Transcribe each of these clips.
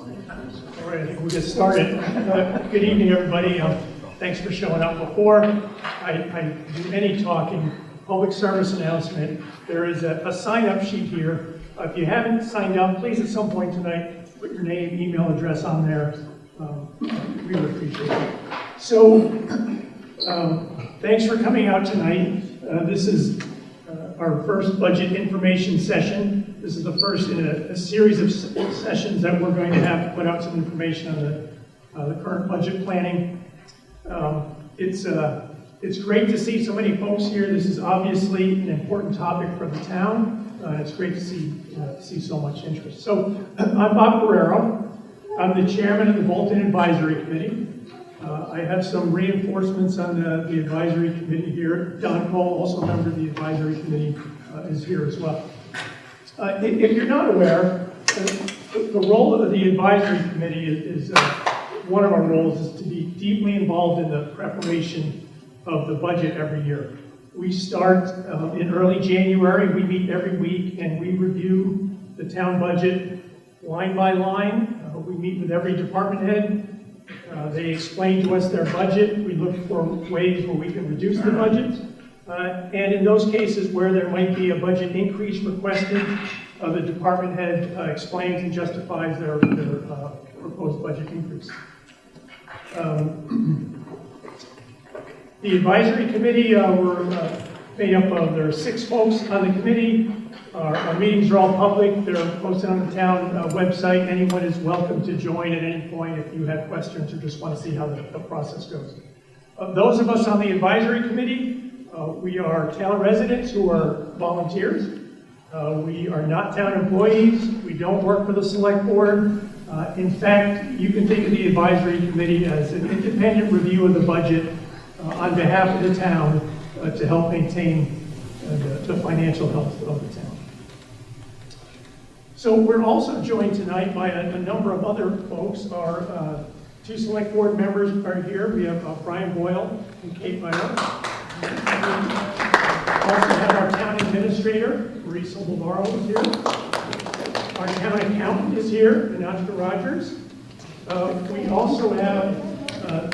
All right, I think we'll get started. Good evening, everybody. Thanks for showing up. Before I do any talking, public service announcement, there is a sign-up sheet here. If you haven't signed up, please at some point tonight, put your name, email address on there. We would appreciate it. So, thanks for coming out tonight. This is our first budget information session. This is the first in a series of sessions that we're going to have to put out some information on the current budget planning. It's great to see so many folks here. This is obviously an important topic for the town. It's great to see so much interest. So I'm Bob Guerrero. I'm the chairman of the Bolton Advisory Committee. I have some reinforcements on the advisory committee here. Don Cole, also a member of the advisory committee, is here as well. If you're not aware, the role of the advisory committee is one of our roles is to be deeply involved in the preparation of the budget every year. We start in early January. We meet every week and we review the town budget line by line. We meet with every department head. They explain to us their budget. We look for ways where we can reduce the budget. And in those cases where there might be a budget increase requested, the department head explains and justifies their proposed budget increase. The advisory committee, we're made up of, there are 6 folks on the committee. Our meetings are all public. They're posted on the town website. Anyone is welcome to join at any point if you have questions or just want to see how the process goes. Those of us on the advisory committee, we are town residents who are volunteers. We are not town employees. We don't work for the select board. In fact, you can think of the advisory committee as an independent review of the budget on behalf of the town to help maintain the financial health of the town. So we're also joined tonight by a number of other folks. Our 2 select board members are here. We have Brian Boyle and Kate Meyer. We also have our town administrator, Marisa Bavaro, is here. Our town accountant is here, Anashka Rogers. We also have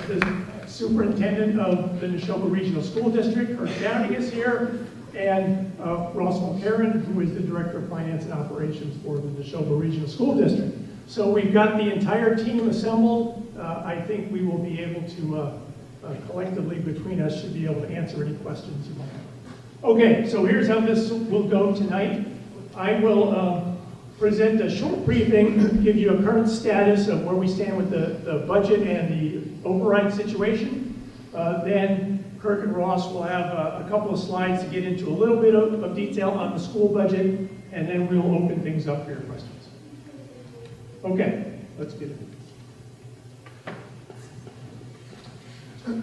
the superintendent of the Neshoba Regional School District, Kurt Downing, is here, and Ross Mulcairn, who is the director of finance and operations for the Neshoba Regional School District. So we've got the entire team assembled. I think we will be able to collectively between us should be able to answer any questions you might have. Okay, so here's how this will go tonight. I will present a short briefing, give you a current status of where we stand with the budget and the override situation. Then Kirk and Ross will have a couple of slides to get into a little bit of detail on the school budget, and then we'll open things up for your questions. Okay, let's get it.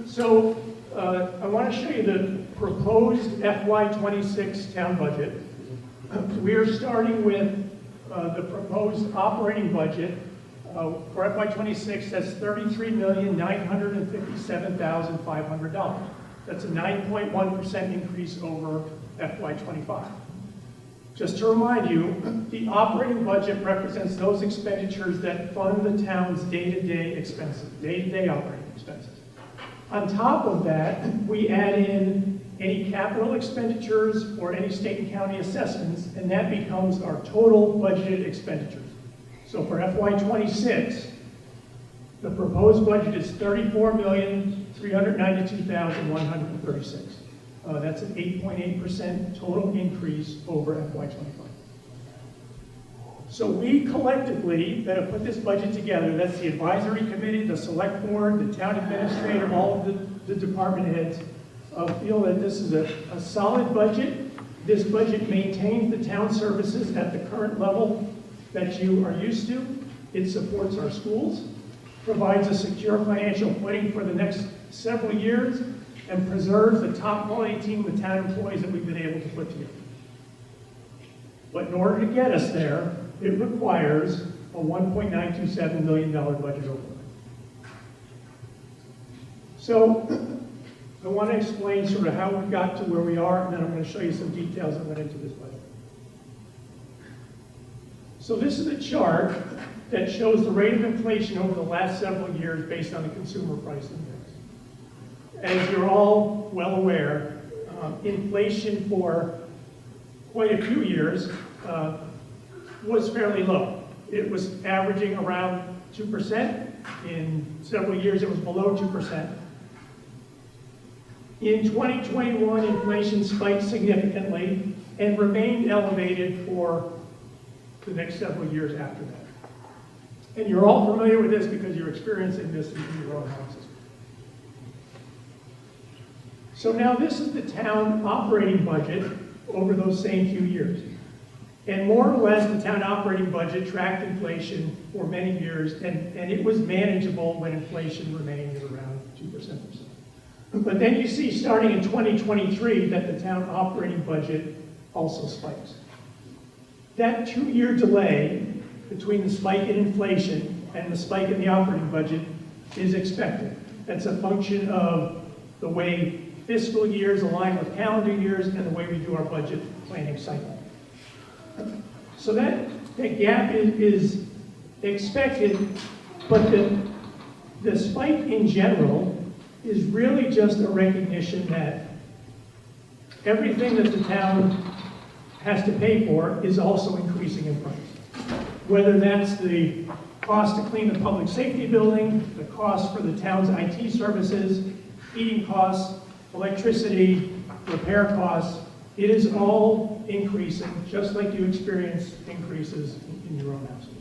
So I want to show you the proposed FY26 town budget. We are starting with the proposed operating budget for FY26. That's $33,957,500. That's a 9.1% increase over FY25. Just to remind you, the operating budget represents those expenditures that fund the town's day-to-day expenses, day-to-day operating expenses. On top of that, we add in any capital expenditures or any state and county assessments, and that becomes our total budgeted expenditures. So for FY26, the proposed budget is $34,392,136. That's an 8.8% total increase over FY25. So we collectively that have put this budget together, that's the advisory committee, the select board, the town administrator, all of the department heads, feel that this is a solid budget. This budget maintains the town services at the current level that you are used to. It supports our schools, provides a secure financial footing for the next several years, and preserves the top quality team of town employees that we've been able to put together. But in order to get us there, it requires a $1.927 million budget override. So I want to explain sort of how we got to where we are, and then I'm going to show you some details that went into this budget. So this is a chart that shows the rate of inflation over the last several years based on the consumer price index. As you're all well aware, inflation for quite a few years was fairly low. It was averaging around 2%. In several years, it was below 2%. In 2021, inflation spiked significantly and remained elevated for the next several years after that. And you're all familiar with this because you're experiencing this in your own houses. So now this is the town operating budget over those same few years. And more or less, the town operating budget tracked inflation for many years, and it was manageable when inflation remained at around 2% or so. But then you see, starting in 2023, that the town operating budget also spikes. That 2-year delay between the spike in inflation and the spike in the operating budget is expected. That's a function of the way fiscal years align with calendar years and the way we do our budget planning cycle. So that gap is expected, but the spike in general is really just a recognition that everything that the town has to pay for is also increasing in price. Whether that's the cost to clean the public safety building, the cost for the town's IT services, heating costs, electricity, repair costs, it is all increasing, just like you experience increases in your own household.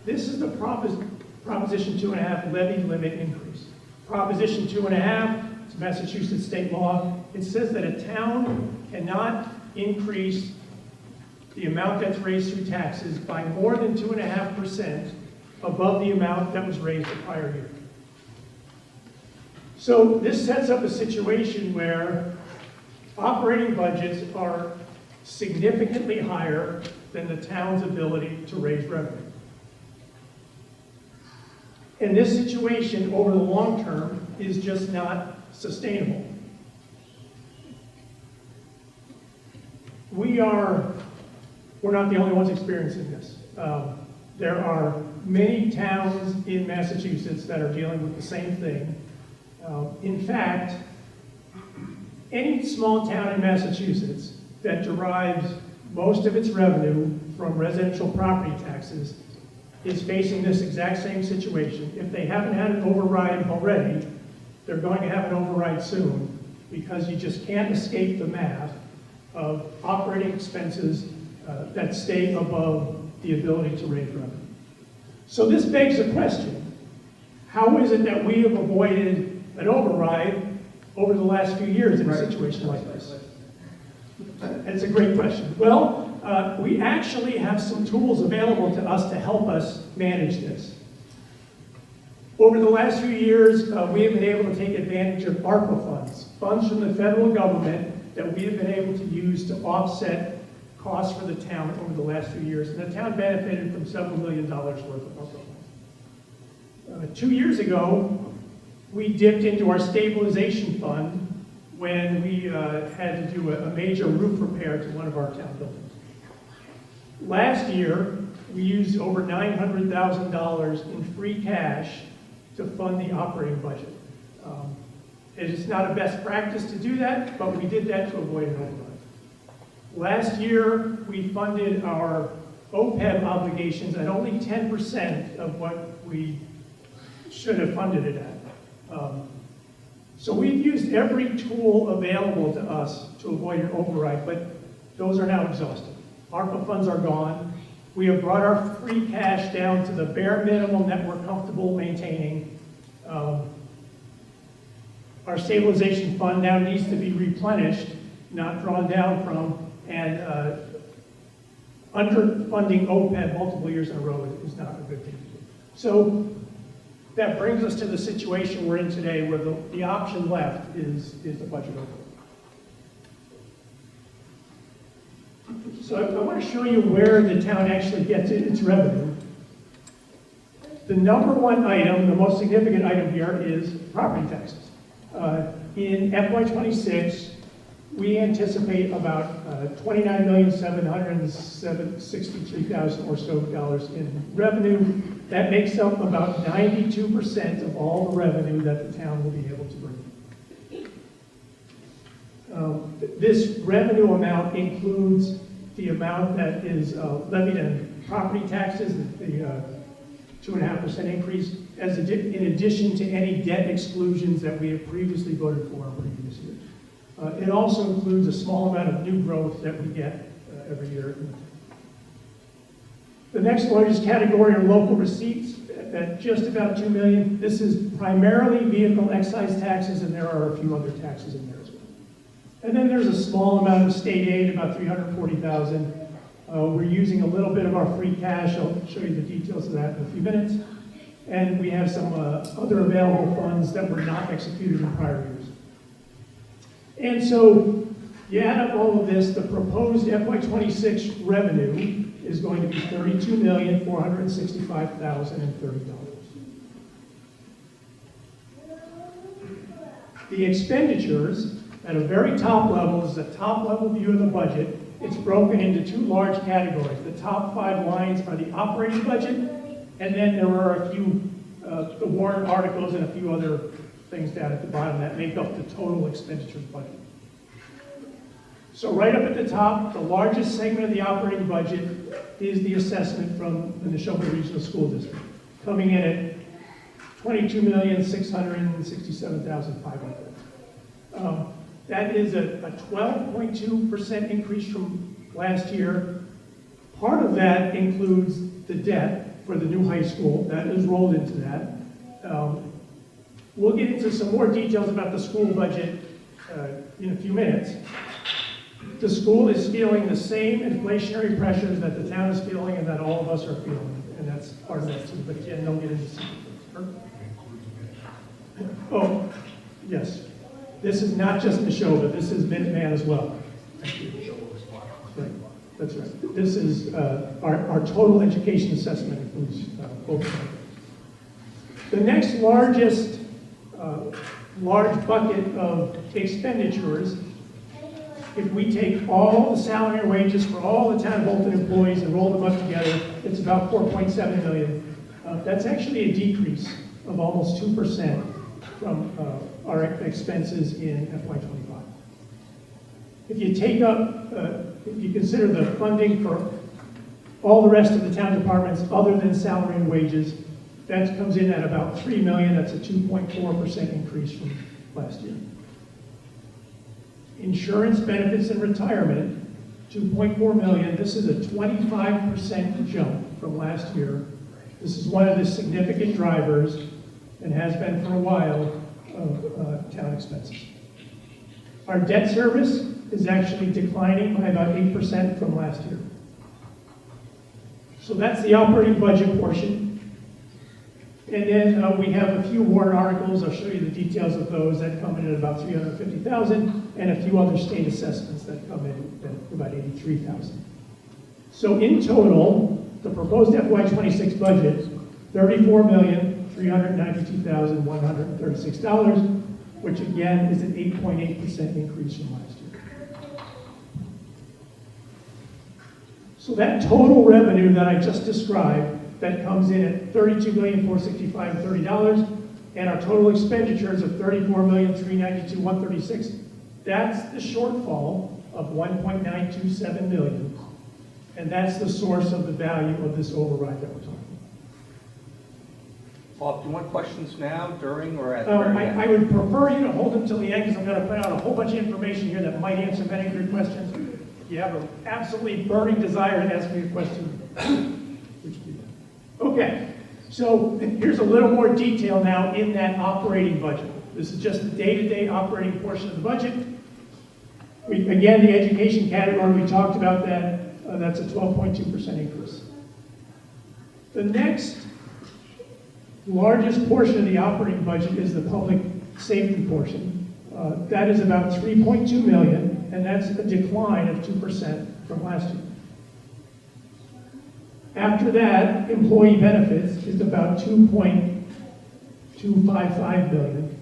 This is the Proposition 2.5 levy limit increase. Proposition 2.5, it's Massachusetts state law. It says that a town cannot increase the amount that's raised through taxes by more than 2.5% above the amount that was raised the prior year. So this sets up a situation where operating budgets are significantly higher than the town's ability to raise revenue. And this situation over the long term is just not sustainable. We're not the only ones experiencing this. There are many towns in Massachusetts that are dealing with the same thing. In fact, any small town in Massachusetts that derives most of its revenue from residential property taxes is facing this exact same situation. If they haven't had an override already, they're going to have an override soon, because you just can't escape the math of operating expenses that stay above the ability to raise revenue. So this begs the question, how is it that we have avoided an override over the last few years in a situation like this? That's a great question. Well, we actually have some tools available to us to help us manage this. Over the last few years, we have been able to take advantage of ARPA funds, funds from the federal government that we have been able to use to offset costs for the town over the last few years. And the town benefited from several $1 million worth of ARPA funds. 2 years ago, we dipped into our stabilization fund when we had to do a major roof repair to one of our town buildings. Last year, we used over $900,000 in free cash to fund the operating budget. It is not a best practice to do that, but we did that to avoid an override. Last year, we funded our OPEB obligations at only 10% of what we should have funded it at. So we've used every tool available to us to avoid an override, but those are now exhausted. ARPA funds are gone. We have brought our free cash down to the bare minimum that we're comfortable maintaining. Our stabilization fund now needs to be replenished, not drawn down from, and underfunding OPEB multiple years in a row is not a good thing to do. So that brings us to the situation we're in today, where the option left is the budget override. So I want to show you where the town actually gets its revenue. The number one item, the most significant item here, is property taxes. In FY26, we anticipate about $29,763,000 or so in revenue. That makes up about 92% of all the revenue that the town will be able to bring. This revenue amount includes the amount that is levied on property taxes, the 2.5% increase, in addition to any debt exclusions that we have previously voted for in previous years. It also includes a small amount of new growth that we get every year. The next largest category are local receipts at just about $2 million. This is primarily vehicle excise taxes, and there are a few other taxes in there as well. And then there's a small amount of state aid, about $340,000. We're using a little bit of our free cash. I'll show you the details of that in a few minutes. And we have some other available funds that were not executed in prior years. And so you add up all of this, the proposed FY26 revenue is going to be $32,465,030. The expenditures at a very top level is a top level view of the budget. It's broken into two large categories. The top 5 lines are the operating budget, and then there are a few, the warrant articles and a few other things down at the bottom that make up the total expenditures budget. So right up at the top, the largest segment of the operating budget is the assessment from the Neshoba Regional School District, coming in at $22,667,500. That is a 12.2% increase from last year. Part of that includes the debt for the new high school. That is rolled into that. We'll get into some more details about the school budget in a few minutes. The school is feeling the same inflationary pressures that the town is feeling and that all of us are feeling, and that's part of that too. But again, don't get into secret. Oh, yes. This is not just Neshoba, this is Minuteman as well. Right. That's right. This is our total education assessment includes both sides. The next largest large bucket of expenditures, if we take all the salary and wages for all the town of Bolton employees and roll them up together, it's about $4.7 million. That's actually a decrease of almost 2% from our expenses in FY25. If you take up, if you consider the funding for all the rest of the town departments other than salary and wages, that comes in at about $3 million. That's a 2.4% increase from last year. Insurance, benefits, and retirement, $2.4 million. This is a 25% jump from last year. This is one of the significant drivers, and has been for a while, of town expenses. Our debt service is actually declining by about 8% from last year. So that's the operating budget portion. And then we have a few warrant articles. I'll show you the details of those that come in at about $350,000, and a few other state assessments that come in at about $83,000. So in total, the proposed FY26 budget, $34,392,136, which again is an 8.8% increase from last year. So that total revenue that I just described, that comes in at $32,465,030, and our total expenditures of $34,392,136. That's the shortfall of $1.927 million, and that's the source of the value of this override that we're talking about. Bob, do you want questions now, during, or at the very end? I would prefer you to hold them till the end, because I'm going to put out a whole bunch of information here that might answer many of your questions. If you have an absolutely burning desire to ask me a question, which do that. Okay, so here's a little more detail now in that operating budget. This is just the day-to-day operating portion of the budget. Again, the education category, we talked about that. That's a 12.2% increase. The next largest portion of the operating budget is the public safety portion. That is about $3.2 million, and that's a decline of 2% from last year. After that, employee benefits is about $2.255 billion.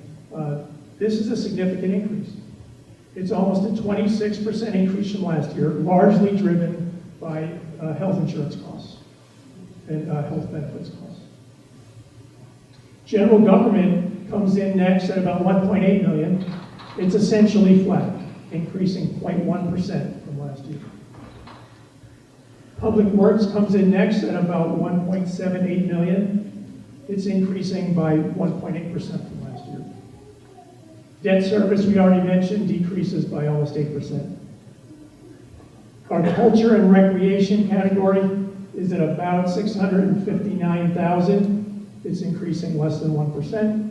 This is a significant increase. It's almost a 26% increase from last year, largely driven by health insurance costs and health benefits costs. General government comes in next at about 1.8 million. It's essentially flat, increasing 0.1% from last year. Public Works comes in next at about 1.78 million. It's increasing by 1.8% from last year. Debt service, we already mentioned, decreases by almost 8%. Our culture and recreation category is at about 659,000. It's increasing less than 1%.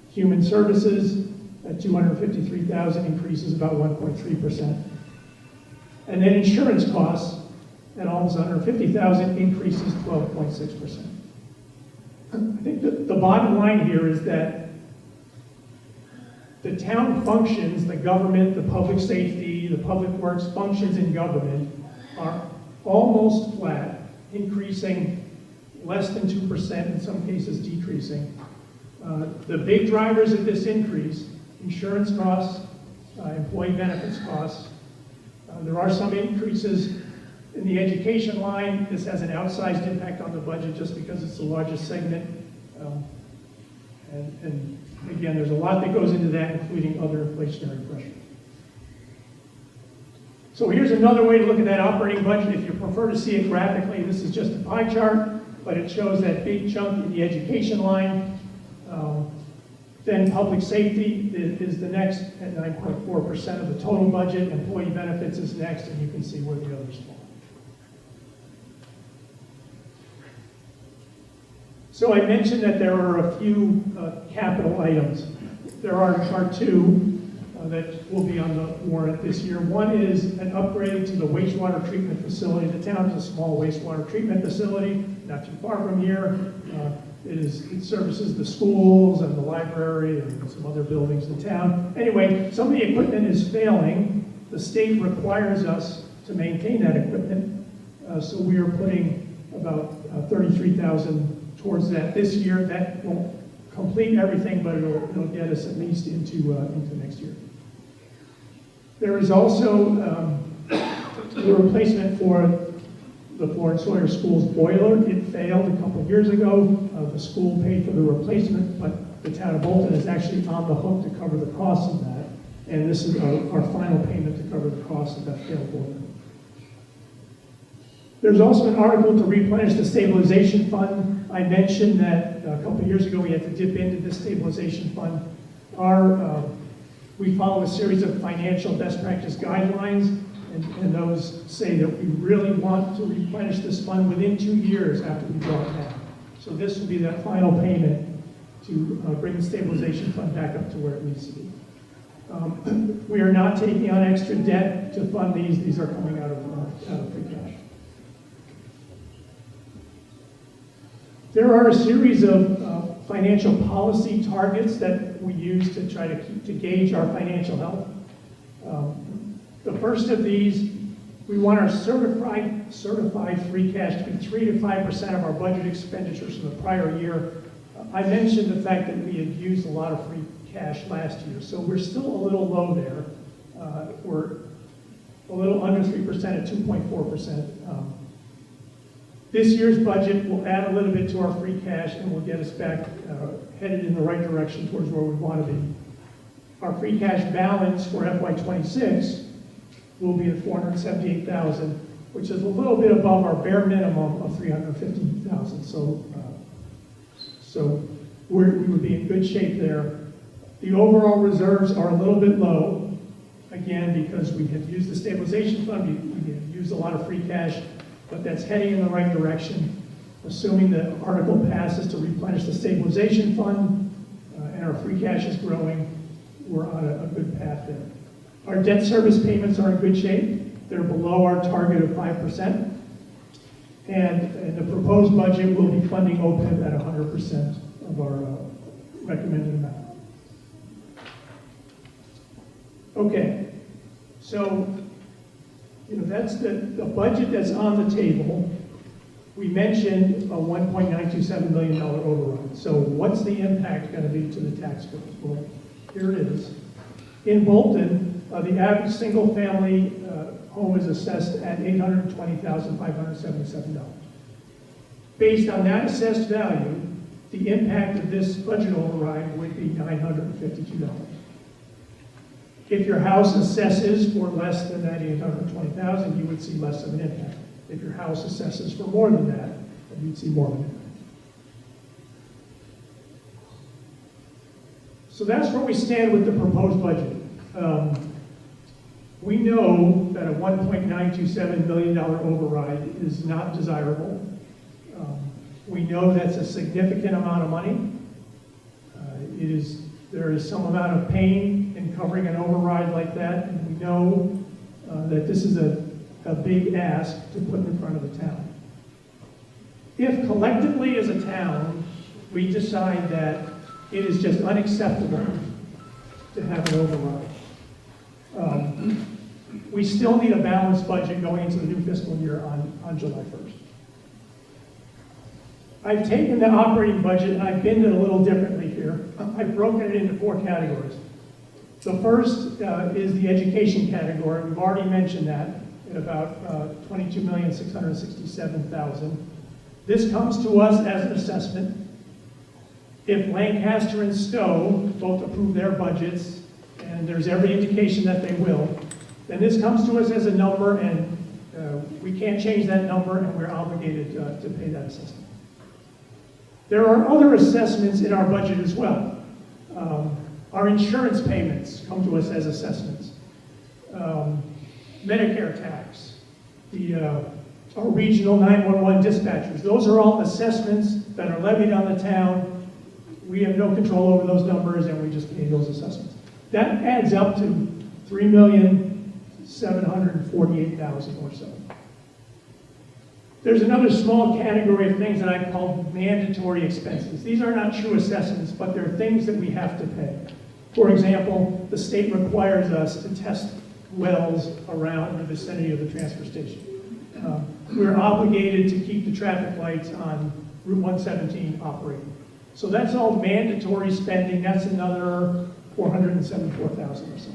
Human services at 253,000 increases about 1.3%. And then insurance costs at almost 150,000 increases 12.6%. I think the bottom line here is that the town functions, the government, the public safety, the public works functions in government are almost flat, increasing less than 2%, in some cases decreasing. The big drivers of this increase, insurance costs, employee benefits costs. There are some increases in the education line. This has an outsized impact on the budget just because it's the largest segment. And again, there's a lot that goes into that, including other inflationary pressures. So here's another way to look at that operating budget. If you prefer to see it graphically, this is just a pie chart, but it shows that big chunk in the education line. Then public safety is the next at 9.4% of the total budget. Employee benefits is next, and you can see where the others fall. So I mentioned that there are a few capital items. There are two that will be on the warrant this year. One is an upgrade to the wastewater treatment facility. The town has a small wastewater treatment facility, not too far from here. It services the schools and the library and some other buildings in town. Anyway, some of the equipment is failing. The state requires us to maintain that equipment. So we are putting about 33,000 towards that this year. That won't complete everything, but it'll get us at least into next year. There is also the replacement for the Florence Sawyer School's boiler. It failed a couple of years ago. The school paid for the replacement, but the town of Bolton is actually on the hook to cover the cost of that. And this is our final payment to cover the cost of that failed boiler. There's also an article to replenish the stabilization fund. I mentioned that a couple of years ago we had to dip into this stabilization fund. We follow a series of financial best practice guidelines, and those say that we really want to replenish this fund within 2 years after we draw it down. So this will be that final payment to bring the stabilization fund back up to where it needs to be. We are not taking on extra debt to fund these. These are coming out of free cash. There are a series of financial policy targets that we use to try to gauge our financial health. The first of these, we want our certified free cash to be 3 to 5% of our budget expenditures from the prior year. I mentioned the fact that we had used a lot of free cash last year, so we're still a little low there. We're a little under 3% at 2.4%. This year's budget will add a little bit to our free cash and will get us back headed in the right direction towards where we want to be. Our free cash balance for FY26 will be at $478,000, which is a little bit above our bare minimum of $350,000. So we would be in good shape there. The overall reserves are a little bit low, again, because we have used the stabilization fund, we have used a lot of free cash, but that's heading in the right direction. Assuming the article passes to replenish the stabilization fund and our free cash is growing, we're on a good path there. Our debt service payments are in good shape. They're below our target of 5%. And the proposed budget will be funding OPEB at 100% of our recommended amount. Okay, so that's the budget that's on the table. We mentioned a $1.927 million override. So what's the impact going to be to the tax bills? Well, here it is. In Bolton, The average single-family home is assessed at $820,577. Based on that assessed value, the impact of this budget override would be $952. If your house assesses for less than that $820,000, you would see less of an impact. If your house assesses for more than that, then you'd see more of an impact. So that's where we stand with the proposed budget. We know that a $1.927 million override is not desirable. We know that's a significant amount of money. There is some amount of pain in covering an override like that, and we know that this is a big ask to put in front of the town. If collectively as a town, we decide that it is just unacceptable to have an override, we still need a balanced budget going into the new fiscal year on July 1st. I've taken the operating budget and I've binned it a little differently here. I've broken it into 4 categories. The first is the education category. We've already mentioned that at about $22,667,000. This comes to us as an assessment. If Lancaster and Stowe both approve their budgets, and there's every indication that they will, then this comes to us as a number, and we can't change that number, and we're obligated to pay that assessment. There are other assessments in our budget as well. Our insurance payments come to us as assessments. Medicare tax, our regional 911 dispatchers, those are all assessments that are levied on the town. We have no control over those numbers, and we just pay those assessments. That adds up to $3,748,000 or so. There's another small category of things that I call mandatory expenses. These are not true assessments, but they're things that we have to pay. For example, the state requires us to test wells around the vicinity of the transfer station. We're obligated to keep the traffic lights on Route 117 operating. So that's all mandatory spending. That's another $474,000 or so.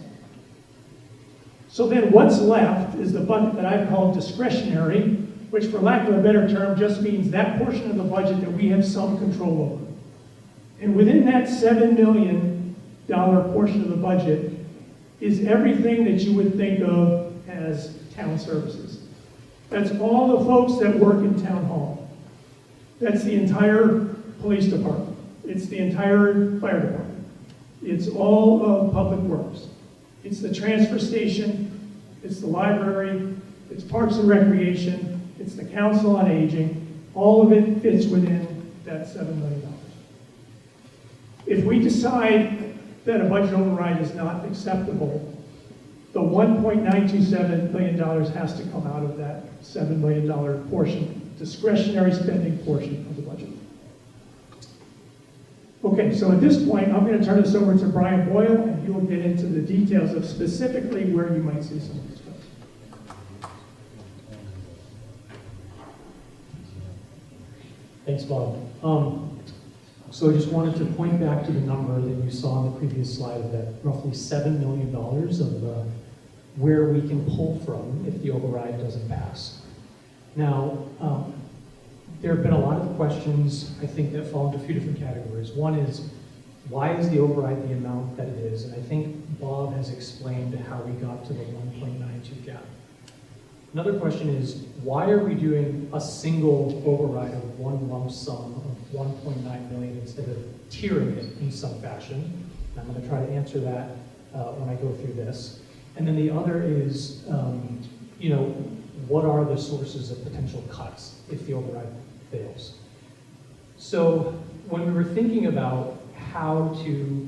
So then what's left is the bucket that I've called discretionary, which for lack of a better term just means that portion of the budget that we have some control over. And within that $7 million portion of the budget is everything that you would think of as town services. That's all the folks that work in town hall. That's the entire police department. It's the entire fire department. It's all of public works. It's the transfer station. It's the library. It's parks and recreation. It's the council on aging. All of it fits within that $7 million. If we decide that a budget override is not acceptable, the $1.927 million has to come out of that $7 million portion, discretionary spending portion of the budget. Okay, so at this point, I'm going to turn this over to Brian Boyle, and he will get into the details of specifically where you might see some of these cuts. Thanks, Bob. So I just wanted to point back to the number that you saw on the previous slide, of that roughly $7 million of where we can pull from if the override doesn't pass. Now, there have been a lot of questions, I think, that fall into a few different categories. One is, why is the override the amount that it is? And I think Bob has explained how we got to the 1.92 gap. Another question is, why are we doing a single override of one lump sum of 1.9 million instead of tiering it in some fashion? And I'm going to try to answer that when I go through this. And then the other is, what are the sources of potential cuts if the override fails? So when we were thinking about how to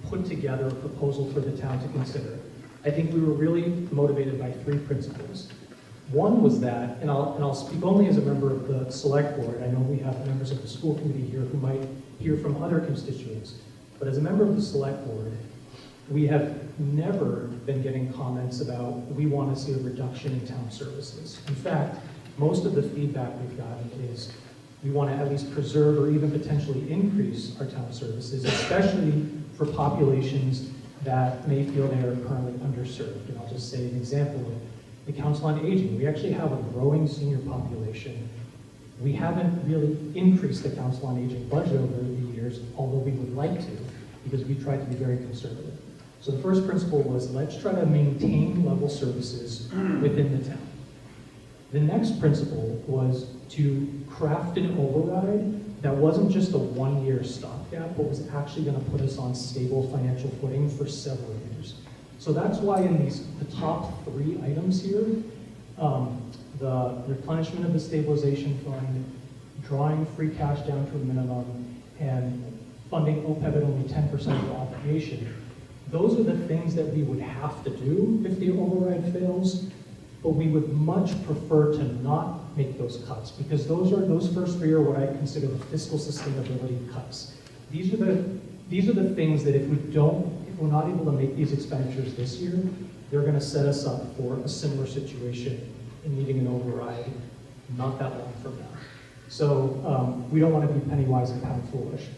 put together a proposal for the town to consider, I think we were really motivated by 3 principles. One was that, and I'll speak only as a member of the select board. I know we have members of the school committee here who might hear from other constituents, but as a member of the select board, we have never been getting comments about, we want to see a reduction in town services. In fact, most of the feedback we've gotten is, we want to at least preserve or even potentially increase our town services, especially for populations that may feel they are currently underserved. And I'll just say an example of the Council on Aging. We actually have a growing senior population. We haven't really increased the Council on Aging budget over the years, although we would like to, because we tried to be very conservative. So the first principle was, let's try to maintain level services within the town. The next principle was to craft an override that wasn't just a one-year stopgap, but was actually going to put us on stable financial footing for several years. So that's why in the top 3 items here, the replenishment of the stabilization fund, drawing free cash down to a minimum, and funding OPEB at only 10% of the obligation, those are the things that we would have to do if the override fails, but we would much prefer to not make those cuts, because those first 3 are what I consider the fiscal sustainability cuts. These are the things that if we're not able to make these expenditures this year, they're going to set us up for a similar situation in needing an override not that long from now. So we don't want to be penny wise and pound foolish.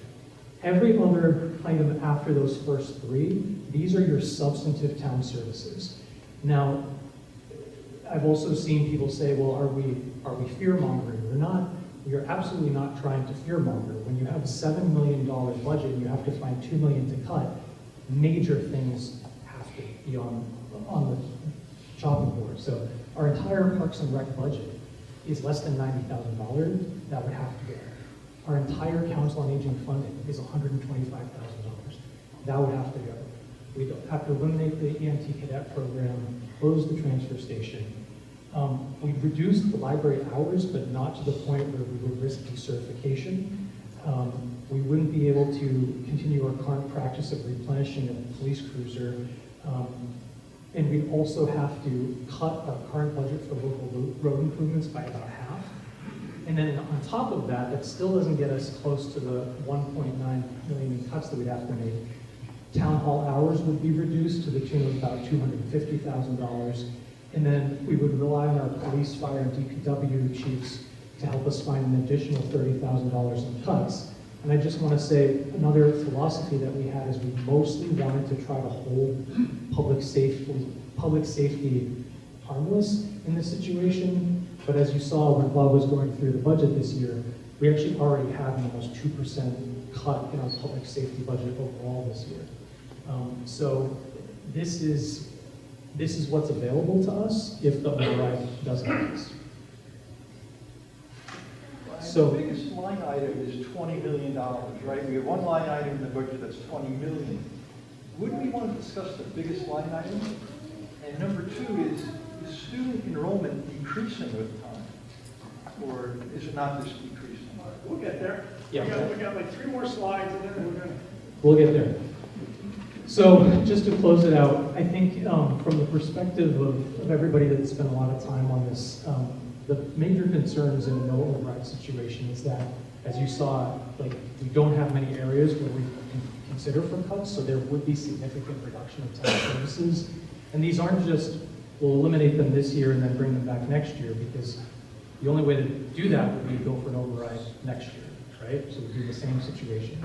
Every other item after those first 3, these are your substantive town services. Now, I've also seen people say, well, are we fear-mongering? We are absolutely not trying to fear-monger. When you have a $7 million budget and you have to find $2 million to cut, major things have to be on the chopping board. So our entire Parks and Rec budget is less than $90,000. That would have to go. Our entire Council on Aging funding is $125,000. That would have to go. We'd have to eliminate the EMT cadet program, close the transfer station. We've reduced the library hours, but not to the point where we would risk decertification. We wouldn't be able to continue our current practice of replenishing a police cruiser. And we'd also have to cut our current budget for local road improvements by about half. And then on top of that, that still doesn't get us close to the 1.9 million in cuts that we'd have to make. Town hall hours would be reduced to the tune of about $250,000. And then we would rely on our police, fire, and DPW chiefs to help us find an additional $30,000 in cuts. And I just want to say another philosophy that we had is we mostly wanted to try to hold public safety harmless in this situation. But as you saw when Bob was going through the budget this year, we actually already have an almost 2% cut in our public safety budget overall this year. So this is what's available to us if the override doesn't pass. So the biggest line item is $20 million, right? We have one line item in the budget that's $20 million. Wouldn't we want to discuss the biggest line item? And number 2 is student enrollment decreasing with time? Or is it not just decreasing? We'll get there. Yeah. We got like 3 more slides and then we're going to... We'll get there. So just to close it out, I think from the perspective of everybody that's spent a lot of time on this, the major concerns in a no override situation is that, as you saw, like we don't have many areas where we can consider for cuts, so there would be significant reduction of town services. And these aren't just, we'll eliminate them this year and then bring them back next year, because the only way to do that would be to go for an override next year, right? So we'd be the same situation.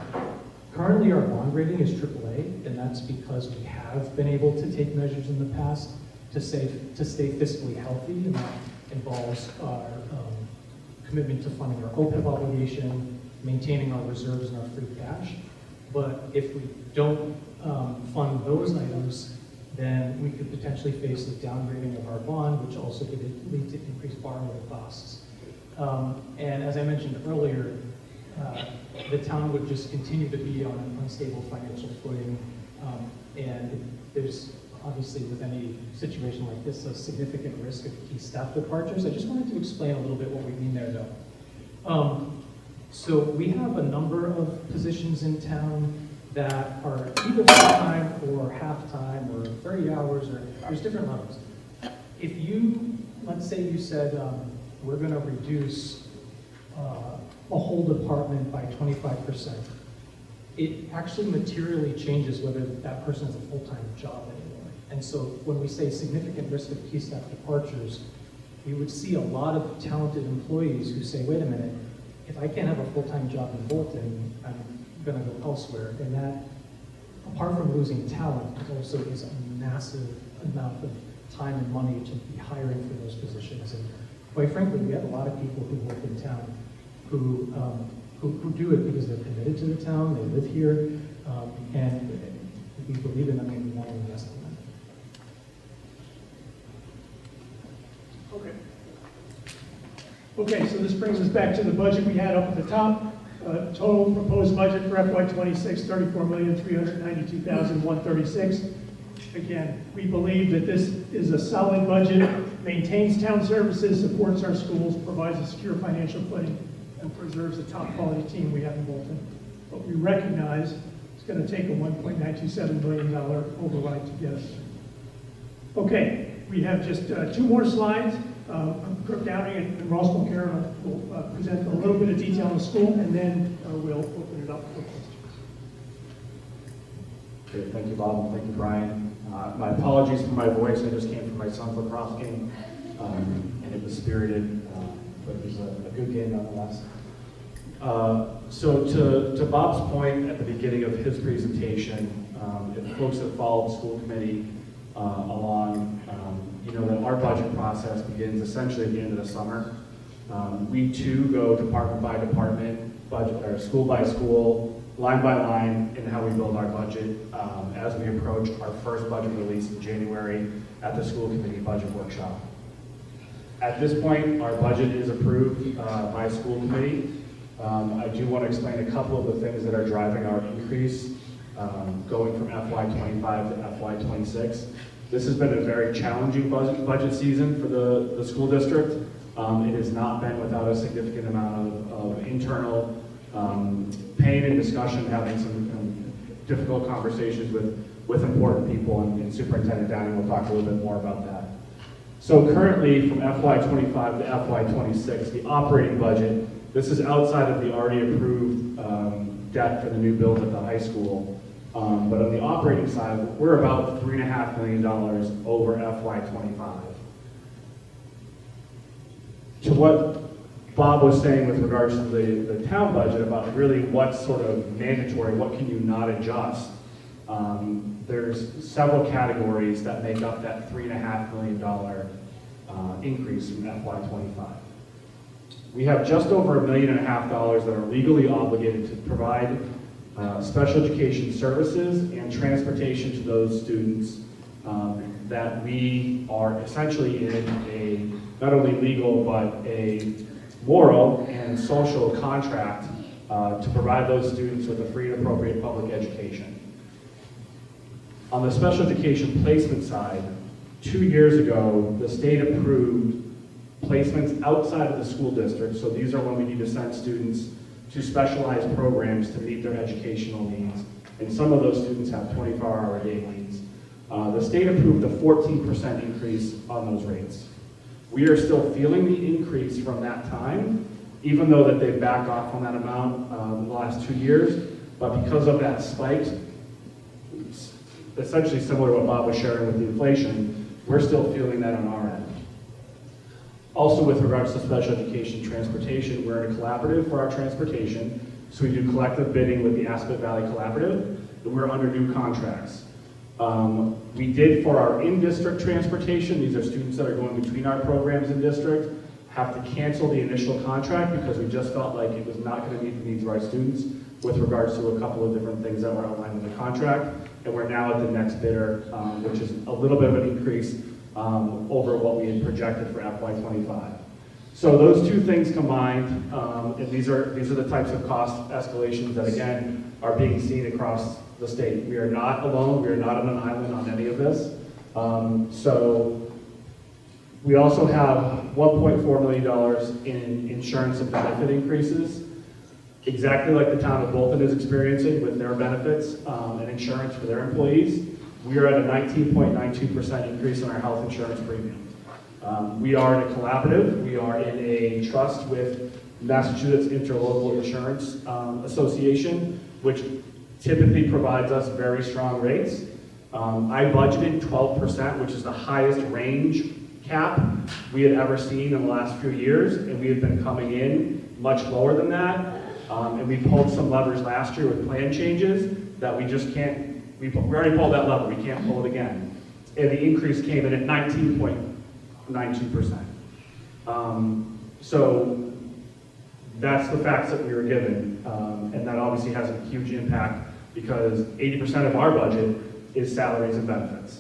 Currently, our bond rating is AAA, and that's because we have been able to take measures in the past to stay fiscally healthy, and that involves our commitment to funding our OPEB obligation, maintaining our reserves and our free cash. But if we don't fund those items, then we could potentially face the downgrading of our bond, which also could lead to increased borrowing costs. And as I mentioned earlier, the town would just continue to be on an unstable financial footing. And there's obviously, with any situation like this, a significant risk of key staff departures. I just wanted to explain a little bit what we mean there, though. So we have a number of positions in town that are either full-time or half-time or 30 hours, or there's different levels. If you, let's say you said, we're going to reduce a whole department by 25%, it actually materially changes whether that person has a full-time job anymore. And so when we say significant risk of key staff departures, we would see a lot of talented employees who say, wait a minute, if I can't have a full-time job in Bolton, I'm going to go elsewhere. And apart from losing talent, it also is a massive amount of time and money to be hiring for those positions. And quite frankly, we have a lot of people who work in town who do it because they're committed to the town, they live here, and we believe in them and we want to invest in them. Okay. Okay, so this brings us back to the budget we had up at the top. Total proposed budget for FY26, $34,392,136. Again, we believe that this is a solid budget, maintains town services, supports our schools, provides a secure financial footing, and preserves the top quality team we have in Bolton. But we recognize it's going to take a $1.927 million override to get us there. Okay, we have just 2 more slides. Kirk Downing and Ross Mulcair will present a little bit of detail on the school, and then we'll open it up for questions. Great, thank you, Bob, and thank you, Brian. My apologies for my voice. I just came from my son's lacrosse game, and it was spirited, but it was a good game nonetheless. So to Bob's point at the beginning of his presentation, if folks have followed school committee along, you know that our budget process begins essentially at the end of the summer. We too go department by department, budget or school by school, line by line in how we build our budget as we approach our first budget release in January at the school committee budget workshop. At this point, our budget is approved by school committee. I do want to explain a couple of the things that are driving our increase going from FY25 to FY26. This has been a very challenging budget season for the school district. It has not been without a significant amount of internal pain and discussion, having some difficult conversations with important people, and Superintendent Downing will talk a little bit more about that. So currently, from FY25 to FY26, the operating budget, this is outside of the already approved debt for the new build at the high school. But on the operating side, we're about $3.5 million over FY25. To what Bob was saying with regards to the town budget about really what's sort of mandatory, what can you not adjust, there's several categories that make up that $3.5 million increase from FY25. We have just over $1.5 million that are legally obligated to provide special education services and transportation to those students that we are essentially in a not only legal but a moral and social contract to provide those students with a free and appropriate public education. On the special education placement side, 2 years ago, the state approved placements outside of the school district. So these are when we need to send students to specialized programs to meet their educational needs. And some of those students have 24-hour-a-day needs. The state approved a 14% increase on those rates. We are still feeling the increase from that time, even though that they've backed off on that amount in the last 2 years. But because of that spike, it's essentially similar to what Bob was sharing with the inflation, we're still feeling that on our end. Also, with regards to special education transportation, we're in a collaborative for our transportation. So we do collective bidding with the Aspet Valley Collaborative, and we're under new contracts. We did for our in-district transportation, these are students that are going between our programs in district, have to cancel the initial contract because we just felt like it was not going to meet the needs of our students with regards to a couple of different things that were outlined in the contract. And we're now at the next bidder, which is a little bit of an increase over what we had projected for FY25. So those two things combined, and these are the types of cost escalations that again are being seen across the state. We are not alone. We are not on an island on any of this. So we also have $1.4 million in insurance and benefit increases, exactly like the town of Bolton is experiencing with their benefits and insurance for their employees. We are at a 19.92% increase in our health insurance premium. We are in a collaborative. We are in a trust with Massachusetts Interlocal Insurance Association, which typically provides us very strong rates. I budgeted 12%, which is the highest range cap we had ever seen in the last few years, and we have been coming in much lower than that. And we pulled some levers last year with plan changes that we we already pulled that lever, we can't pull it again. And the increase came in at 19.92%. So that's the facts that we were given, and that obviously has a huge impact because 80% of our budget is salaries and benefits.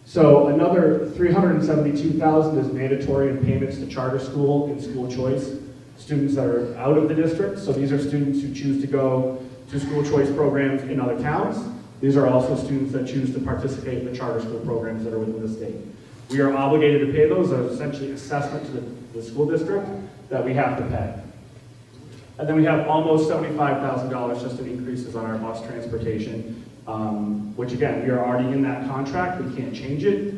So another $372,000 is mandatory in payments to charter school and school choice students that are out of the district. So these are students who choose to go to school choice programs in other towns. These are also students that choose to participate in the charter school programs that are within the state. We are obligated to pay those as essentially assessment to the school district that we have to pay. And then we have almost $75,000 just in increases on our bus transportation, which again, we are already in that contract, we can't change it.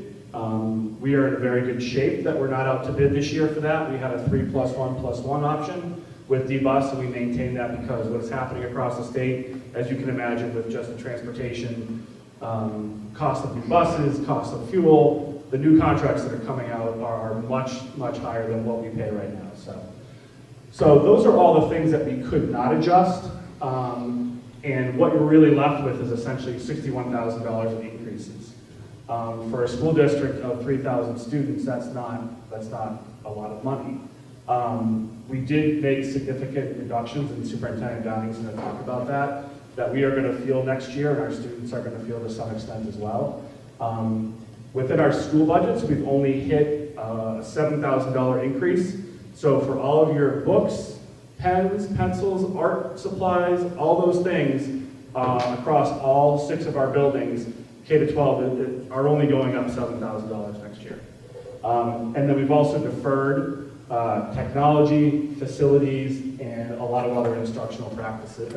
We are in a very good shape that we're not out to bid this year for that. We had a 3+1+1 option with D-Bus, and we maintain that because what's happening across the state, as you can imagine with just the transportation, cost of new buses, cost of fuel, the new contracts that are coming out are much, much higher than what we pay right now. So those are all the things that we could not adjust, and what you're really left with is essentially $61,000 in increases. For a school district of 3,000 students, that's not a lot of money. We did make significant reductions, and Superintendent Downing's going to talk about that we are going to feel next year, and our students are going to feel to some extent as well. Within our school budgets, we've only hit a $7,000 increase. So for all of your books, pens, pencils, art supplies, all those things across all 6 of our buildings, K-12, are only going up $7,000 next year. And then we've also deferred technology, facilities, and a lot of other instructional practices,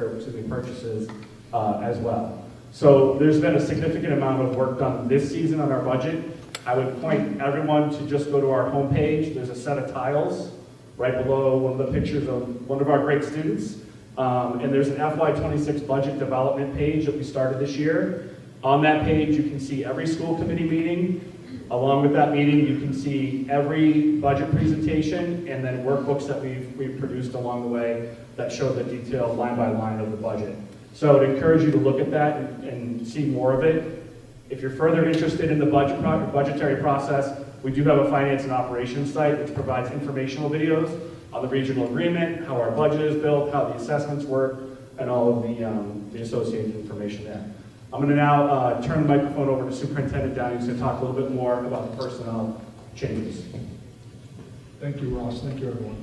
purchases as well. So there's been a significant amount of work done this season on our budget. I would point everyone to just go to our homepage. There's a set of tiles right below one of the pictures of one of our great students. And there's an FY26 budget development page that we started this year. On that page, you can see every school committee meeting. Along with that meeting, you can see every budget presentation and then workbooks that we've produced along the way that show the detailed line by line of the budget. So I'd encourage you to look at that and see more of it. If you're further interested in the budgetary process, we do have a finance and operations site which provides informational videos on the regional agreement, how our budget is built, how the assessments work, and all of the associated information there. I'm going to now turn the microphone over to Superintendent Downing, who's going to talk a little bit more about the personnel changes. Thank you, Ross. Thank you, everyone.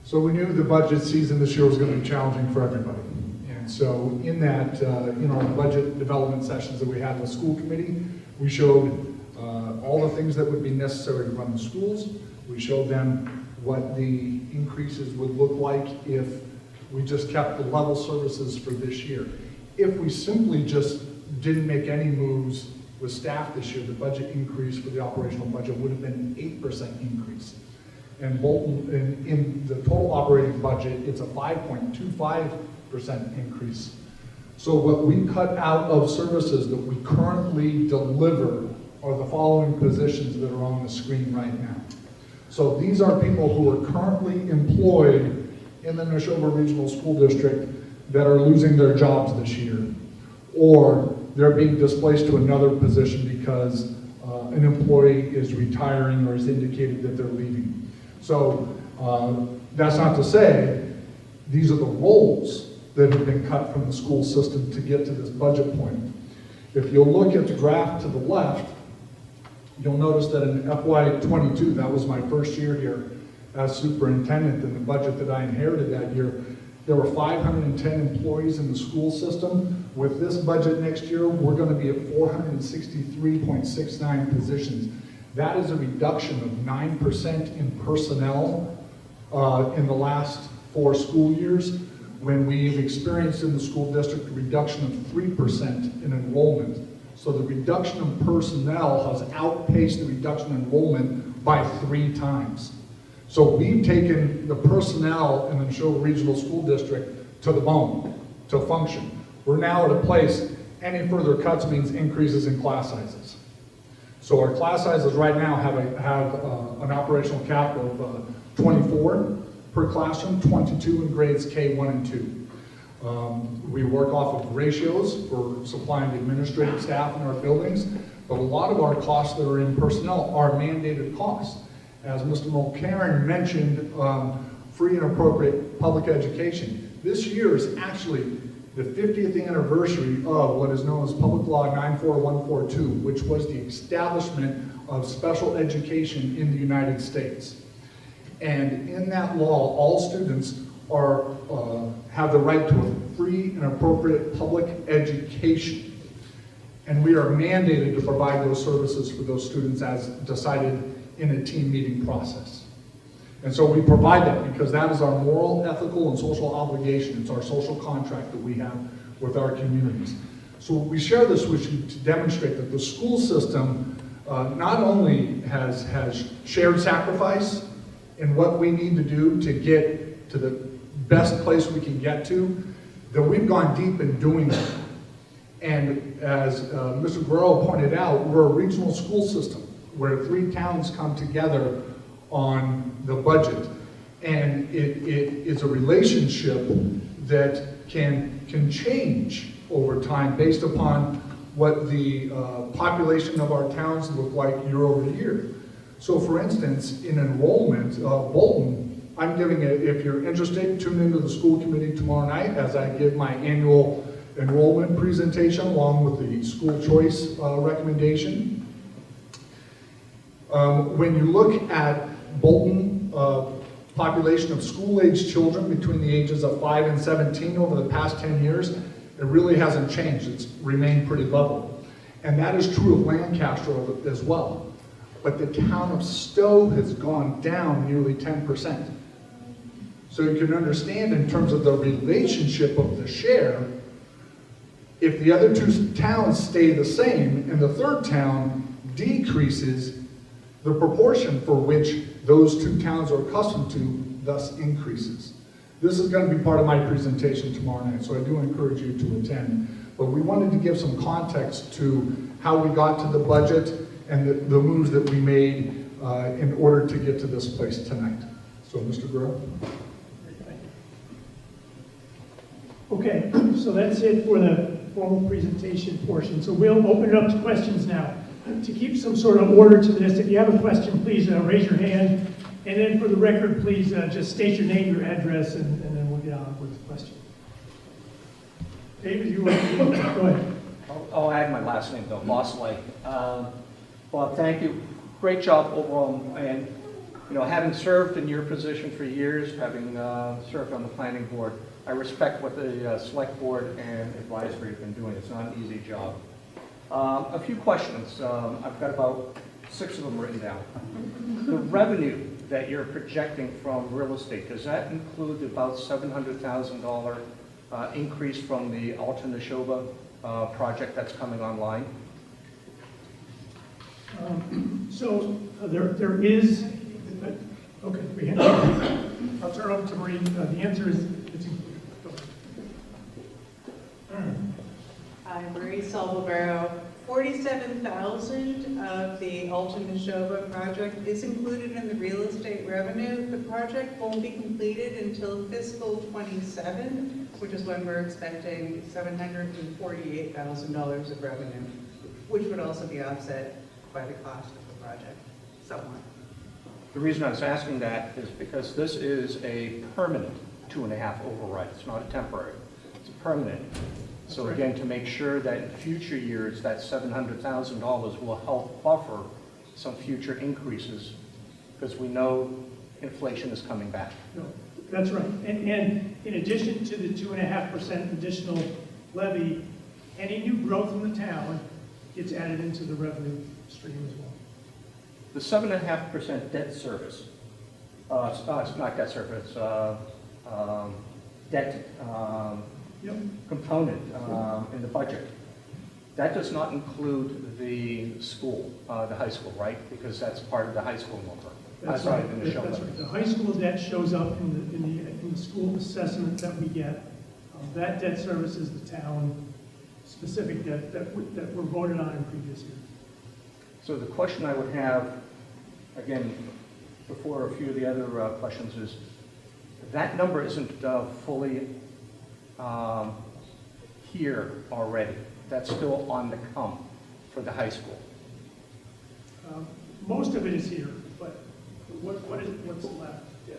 So we knew the budget season this year was going to be challenging for everybody. And so in that, in our budget development sessions that we had with the school committee, we showed all the things that would be necessary to run the schools. We showed them what the increases would look like if we just kept the level services for this year. If we simply just didn't make any moves with staff this year, the budget increase for the operational budget would have been an 8% increase. And Bolton, in the total operating budget, it's a 5.25% increase. So what we cut out of services that we currently deliver are the following positions that are on the screen right now. So these are people who are currently employed in the Neshoba Regional School District that are losing their jobs this year, or they're being displaced to another position because an employee is retiring or has indicated that they're leaving. So that's not to say these are the roles that have been cut from the school system to get to this budget point. If you'll look at the graph to the left, you'll notice that in FY22, that was my first year here as superintendent, and the budget that I inherited that year, there were 510 employees in the school system. With this budget next year, we're going to be at 463.69 positions. That is a reduction of 9% in personnel in the last 4 school years, when we've experienced in the school district a reduction of 3% in enrollment. So the reduction in personnel has outpaced the reduction in enrollment by 3 times. So we've taken the personnel in the Neshoba Regional School District to the bone, to function. We're now at a place, any further cuts means increases in class sizes. So our class sizes right now have an operational cap of 24 per classroom, 22 in grades K1 and 2. We work off of ratios for supplying administrative staff in our buildings, but a lot of our costs that are in personnel are mandated costs. As Mr. Mulcairn mentioned, free and appropriate public education. This year is actually the 50th anniversary of what is known as Public Law 94142, which was the establishment of special education in the United States. And in that law, all students have the right to a free and appropriate public education. And we are mandated to provide those services for those students as decided in a team meeting process. And so we provide that because that is our moral, ethical, and social obligation. It's our social contract that we have with our communities. So we share this with you to demonstrate that the school system not only has shared sacrifice in what we need to do to get to the best place we can get to, that we've gone deep in doing that. And as Mr. Guerrero pointed out, we're a regional school system where 3 towns come together on the budget. And it is a relationship that can change over time based upon what the population of our towns look like year over year. So for instance, in enrollment, Bolton, I'm giving it, if you're interested, tune into the school committee tomorrow night as I give my annual enrollment presentation along with the school choice recommendation. When you look at Bolton population of school-age children between the ages of 5 and 17 over the past 10 years, it really hasn't changed. It's remained pretty level. And that is true of Lancaster as well. But the town of Stowe has gone down nearly 10%. So you can understand in terms of the relationship of the share, if the other 2 towns stay the same and the 3rd town decreases, the proportion for which those 2 towns are accustomed to thus increases. This is going to be part of my presentation tomorrow night, so I do encourage you to attend. But we wanted to give some context to how we got to the budget and the moves that we made in order to get to this place tonight. So, Mr. Guerrero. Okay, so that's it for the formal presentation portion. So we'll open it up to questions now. To keep some sort of order to this, if you have a question, please raise your hand. And then for the record, please just state your name, your address, and then we'll get on with the question. David, you want to go ahead. I'll add my last name though, Mosley. Bob, thank you. Great job overall. And having served in your position for years, having served on the planning board, I respect what the select board and advisory have been doing. It's not an easy job. A few questions. I've got about 6 of them written down. The revenue that you're projecting from real estate, does that include about $700,000 increase from the Alta Neshoba project that's coming online? There is, okay, I'll turn over to Marie. The answer is it's included. Hi, Marie Salvavero. 47,000 of the Alta Neshoba project is included in the real estate revenue. The project won't be completed until fiscal 27, which is when we're expecting $748,000 of revenue, which would also be offset by the cost of the project, somewhat. The reason I was asking that is because this is a permanent 2.5 override. It's not a temporary. It's a permanent. So again, to make sure that in future years that $700,000 will help buffer some future increases, because we know inflation is coming back. No, that's right. And in addition to the 2.5% additional levy, any new growth in the town gets added into the revenue stream as well. The 7.5% debt service, it's not debt service, debt component in the budget. That does not include the school, the high school, right? Because that's part of the high school number. That's right. That's right. The high school debt shows up in the school assessment that we get. That debt services the town specific debt that were voted on in previous years. So the question I would have, again, before a few of the other questions is, that number isn't fully here already that's still on the come for the high school? Most of it is here, but what's left? Yeah.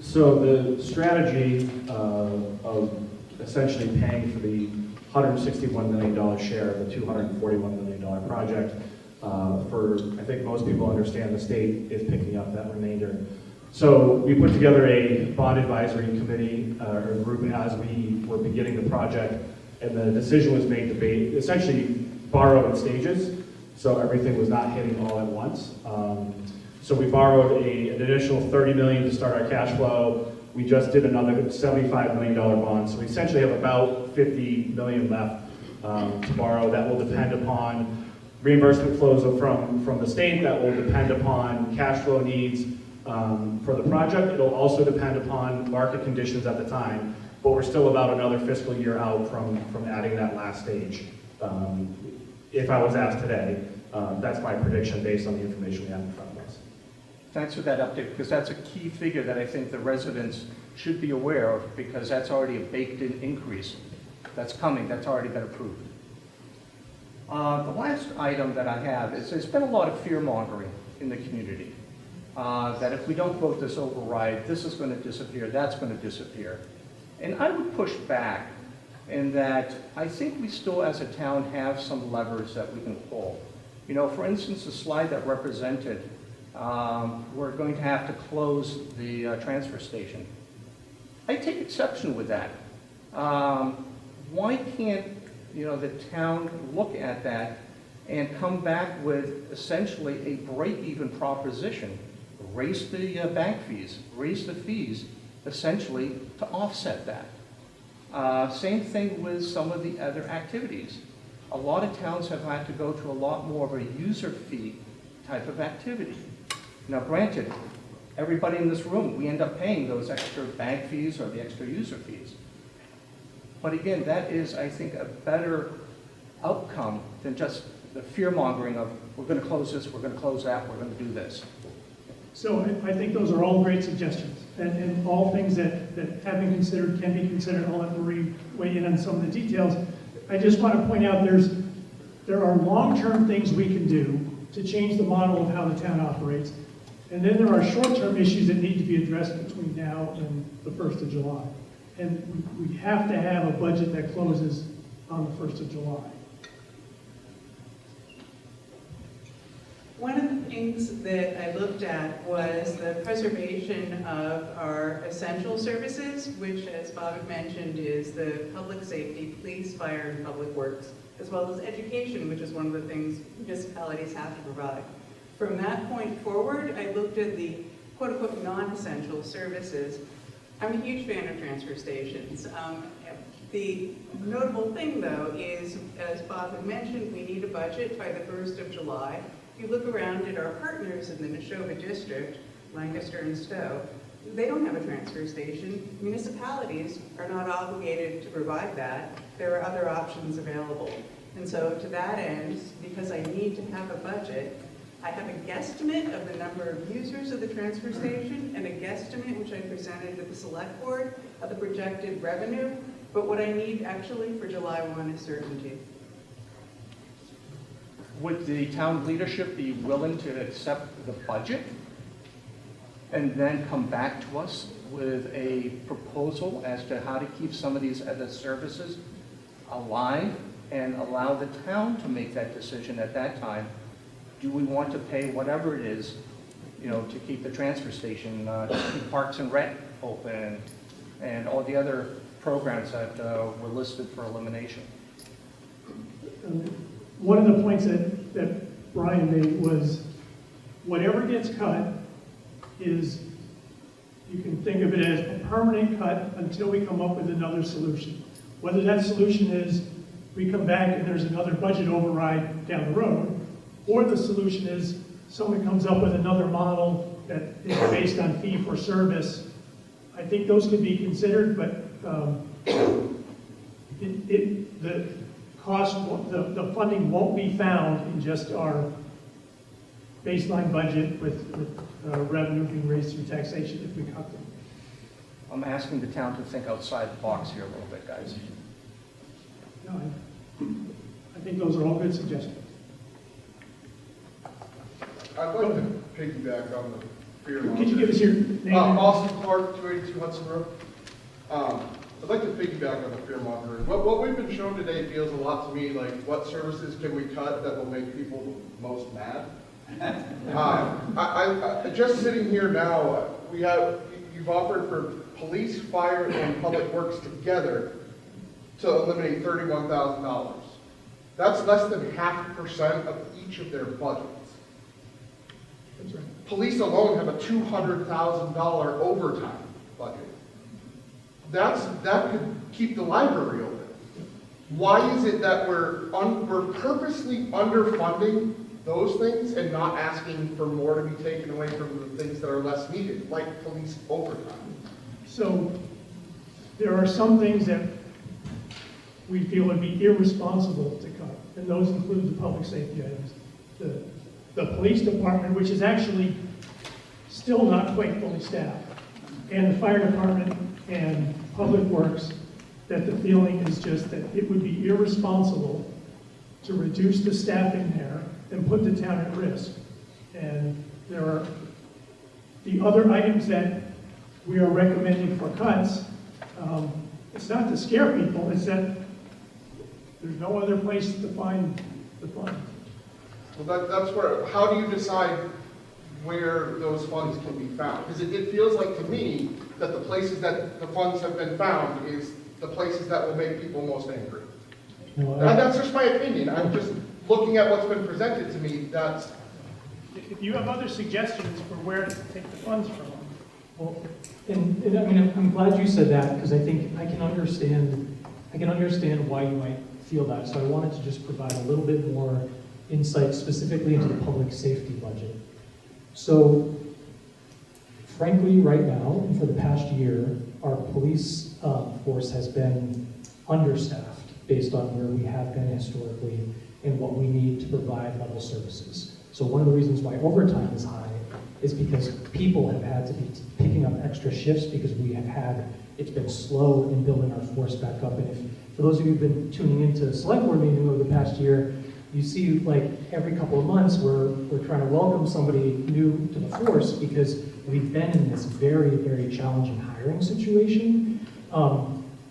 So the strategy of essentially paying for the $161 million share of the $241 million project, I think most people understand the state is picking up that remainder. So we put together a bond advisory committee or group as we were beginning the project, and the decision was made to essentially borrow in stages, so everything was not hitting all at once. So we borrowed an additional $30 million to start our cash flow. We just did another $75 million bond, so we essentially have about $50 million left to borrow. That will depend upon reimbursement flows from the state. That will depend upon cash flow needs for the project. It'll also depend upon market conditions at the time, but we're still about another fiscal year out from adding that last stage. If I was asked today, that's my prediction based on the information we have in front of us. Thanks for that update, because that's a key figure that I think the residents should be aware of, because that's already a baked-in increase that's coming, that's already been approved. The last item that I have is there's been a lot of fear-mongering in the community, that if we don't vote this override, this is going to disappear, that's going to disappear. And I would push back in that I think we still as a town have some levers that we can pull. You know, for instance, the slide that represented, we're going to have to close the transfer station. I take exception with that. Why can't, you know, the town look at that and come back with essentially a break-even proposition? Raise the bank fees, raise the fees, essentially to offset that. Same thing with some of the other activities. A lot of towns have had to go to a lot more of a user fee type of activity. Now granted, everybody in this room, we end up paying those extra bank fees or the extra user fees. But again, that is, I think, a better outcome than just the fear-mongering of, we're going to close this, we're going to close that, we're going to do this. So I think those are all great suggestions, and all things that have been considered, can be considered. I'll let Marie weigh in on some of the details. I just want to point out there are long-term things we can do to change the model of how the town operates, and then there are short-term issues that need to be addressed between now and the 1st of July. And we have to have a budget that closes on the 1st of July. One of the things that I looked at was the preservation of our essential services, which, as Bob had mentioned, is the public safety, police, fire, and public works, as well as education, which is one of the things municipalities have to provide. From that point forward, I looked at the quote-unquote non-essential services. I'm a huge fan of transfer stations. The notable thing, though, is, as Bob had mentioned, we need a budget by the 1st of July. If you look around at our partners in the Neshoba district, Lancaster and Stowe, they don't have a transfer station. Municipalities are not obligated to provide that. There are other options available. And so to that end, because I need to have a budget, I have a guesstimate of the number of users of the transfer station and a guesstimate, which I presented to the select board, of the projected revenue. But what I need actually for July 1 is certainty. Would the town leadership be willing to accept the budget and then come back to us with a proposal as to how to keep some of these other services alive and allow the town to make that decision at that time? Do we want to pay whatever it is, you know, to keep the transfer station, to keep Parks and Rec open, and all the other programs that were listed for elimination? One of the points that Brian made was whatever gets cut is, you can think of it as a permanent cut until we come up with another solution. Whether that solution is we come back and there's another budget override down the road, or the solution is someone comes up with another model that is based on fee for service. I think those could be considered, but the cost, the funding won't be found in just our baseline budget with revenue being raised through taxation if we cut them. I'm asking the town to think outside the box here a little bit, guys. No, I think those are all good suggestions. I'd like to piggyback on the fear Could you mongering. give us your name? Austin Clark, 282 Hudson Road. I'd like to piggyback on the fear mongering. What we've been shown today feels a lot to me like what services can we cut that will make people most mad. I just sitting here now, you've offered for police, fire, and public works together to eliminate $31,000. That's less than 0.5% of each of their budgets. That's right. Police alone have a $200,000 overtime budget. That could keep the library open. Why is it that we're purposely underfunding those things and not asking for more to be taken away from the things that are less needed, like police overtime? So there are some things that we feel would be irresponsible to cut, and those include the public safety items. The police department, which is actually still not quite fully staffed, and the fire department and public works, that the feeling is just that it would be irresponsible to reduce the staffing there and put the town at risk. And there are the other items that we are recommending for cuts. It's not to scare people, it's that there's no other place to find the funds. Well, that's where, how do you decide where those funds can be found? Because it feels like to me that the places that the funds have been found is the places that will make people most angry. No, And that's just my opinion. I'm just looking at what's been presented to me. That's, If you have other suggestions for where to take the funds from, Well, and I mean, I'm glad you said that, because I think I can understand why you might feel that. So I wanted to just provide a little bit more insight specifically into the public safety budget. So frankly, right now, and for the past year, our police force has been understaffed based on where we have been historically and what we need to provide level services. So one of the reasons why overtime is high is because people have had to be picking up extra shifts because it's been slow in building our force back up. And if, for those of you who've been tuning into select board meeting over the past year, you see like every couple of months we're trying to welcome somebody new to the force because we've been in this very, very challenging hiring situation.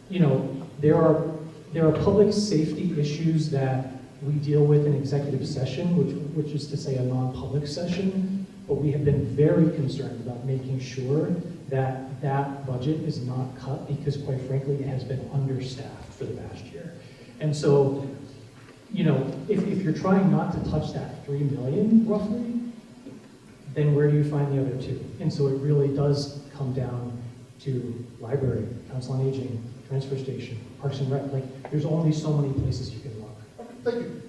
You know, there are public safety issues that we deal with in executive session, which is to say a non-public session, but we have been very concerned about making sure that that budget is not cut because quite frankly, it has been understaffed for the past year. And so, you know, if you're trying not to touch that 3 million roughly, then where do you find the other two? And so it really does come down to library, council on aging, transfer station, parks and rec. Like, there's only so many places you can look. thank you.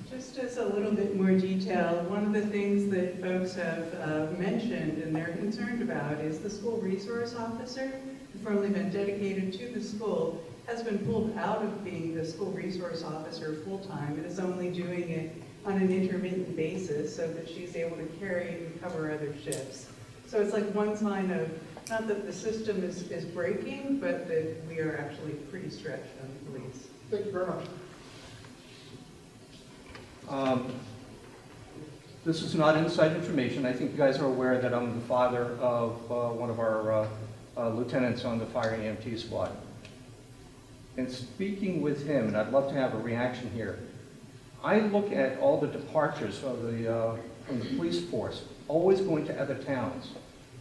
Just as a little bit more detail, one of the things that folks have mentioned and they're concerned about is the school resource officer, who's formerly been dedicated to the school, has been pulled out of being the school resource officer full-time and is only doing it on an intermittent basis so that she's able to carry and cover other shifts. So it's like one sign of, not that the system is breaking, but that we are actually pretty stretched on police. Thank you very much. This is not inside information. I think you guys are aware that I'm the father of one of our lieutenants on the fire EMT squad. And speaking with him, and I'd love to have a reaction here, I look at all the departures of from the police force, always going to other towns.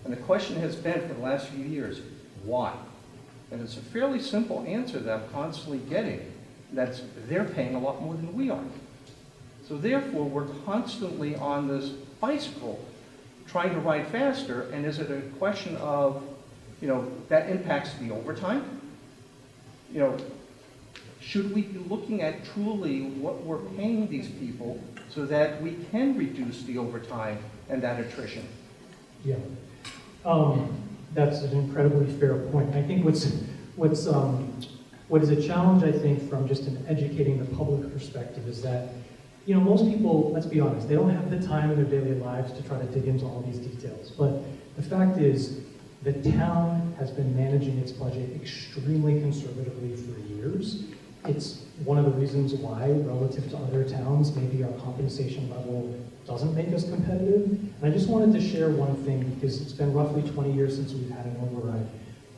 And the question has been for the last few years, why? And it's a fairly simple answer that I'm constantly getting. That's they're paying a lot more than we are. So therefore, we're constantly on this bicycle trying to ride faster. And is it a question of, you know, that impacts the overtime? You know, should we be looking at truly what we're paying these people so that we can reduce the overtime and that attrition? Yeah, that's an incredibly fair point. I think what is a challenge, I think, from just an educating the public perspective is that, you know, most people, let's be honest, they don't have the time in their daily lives to try to dig into all these details. But the fact is, The town has been managing its budget extremely conservatively for years. It's one of the reasons why, relative to other towns, maybe our compensation level doesn't make us competitive. And I just wanted to share one thing, because it's been roughly 20 years since we've had an override.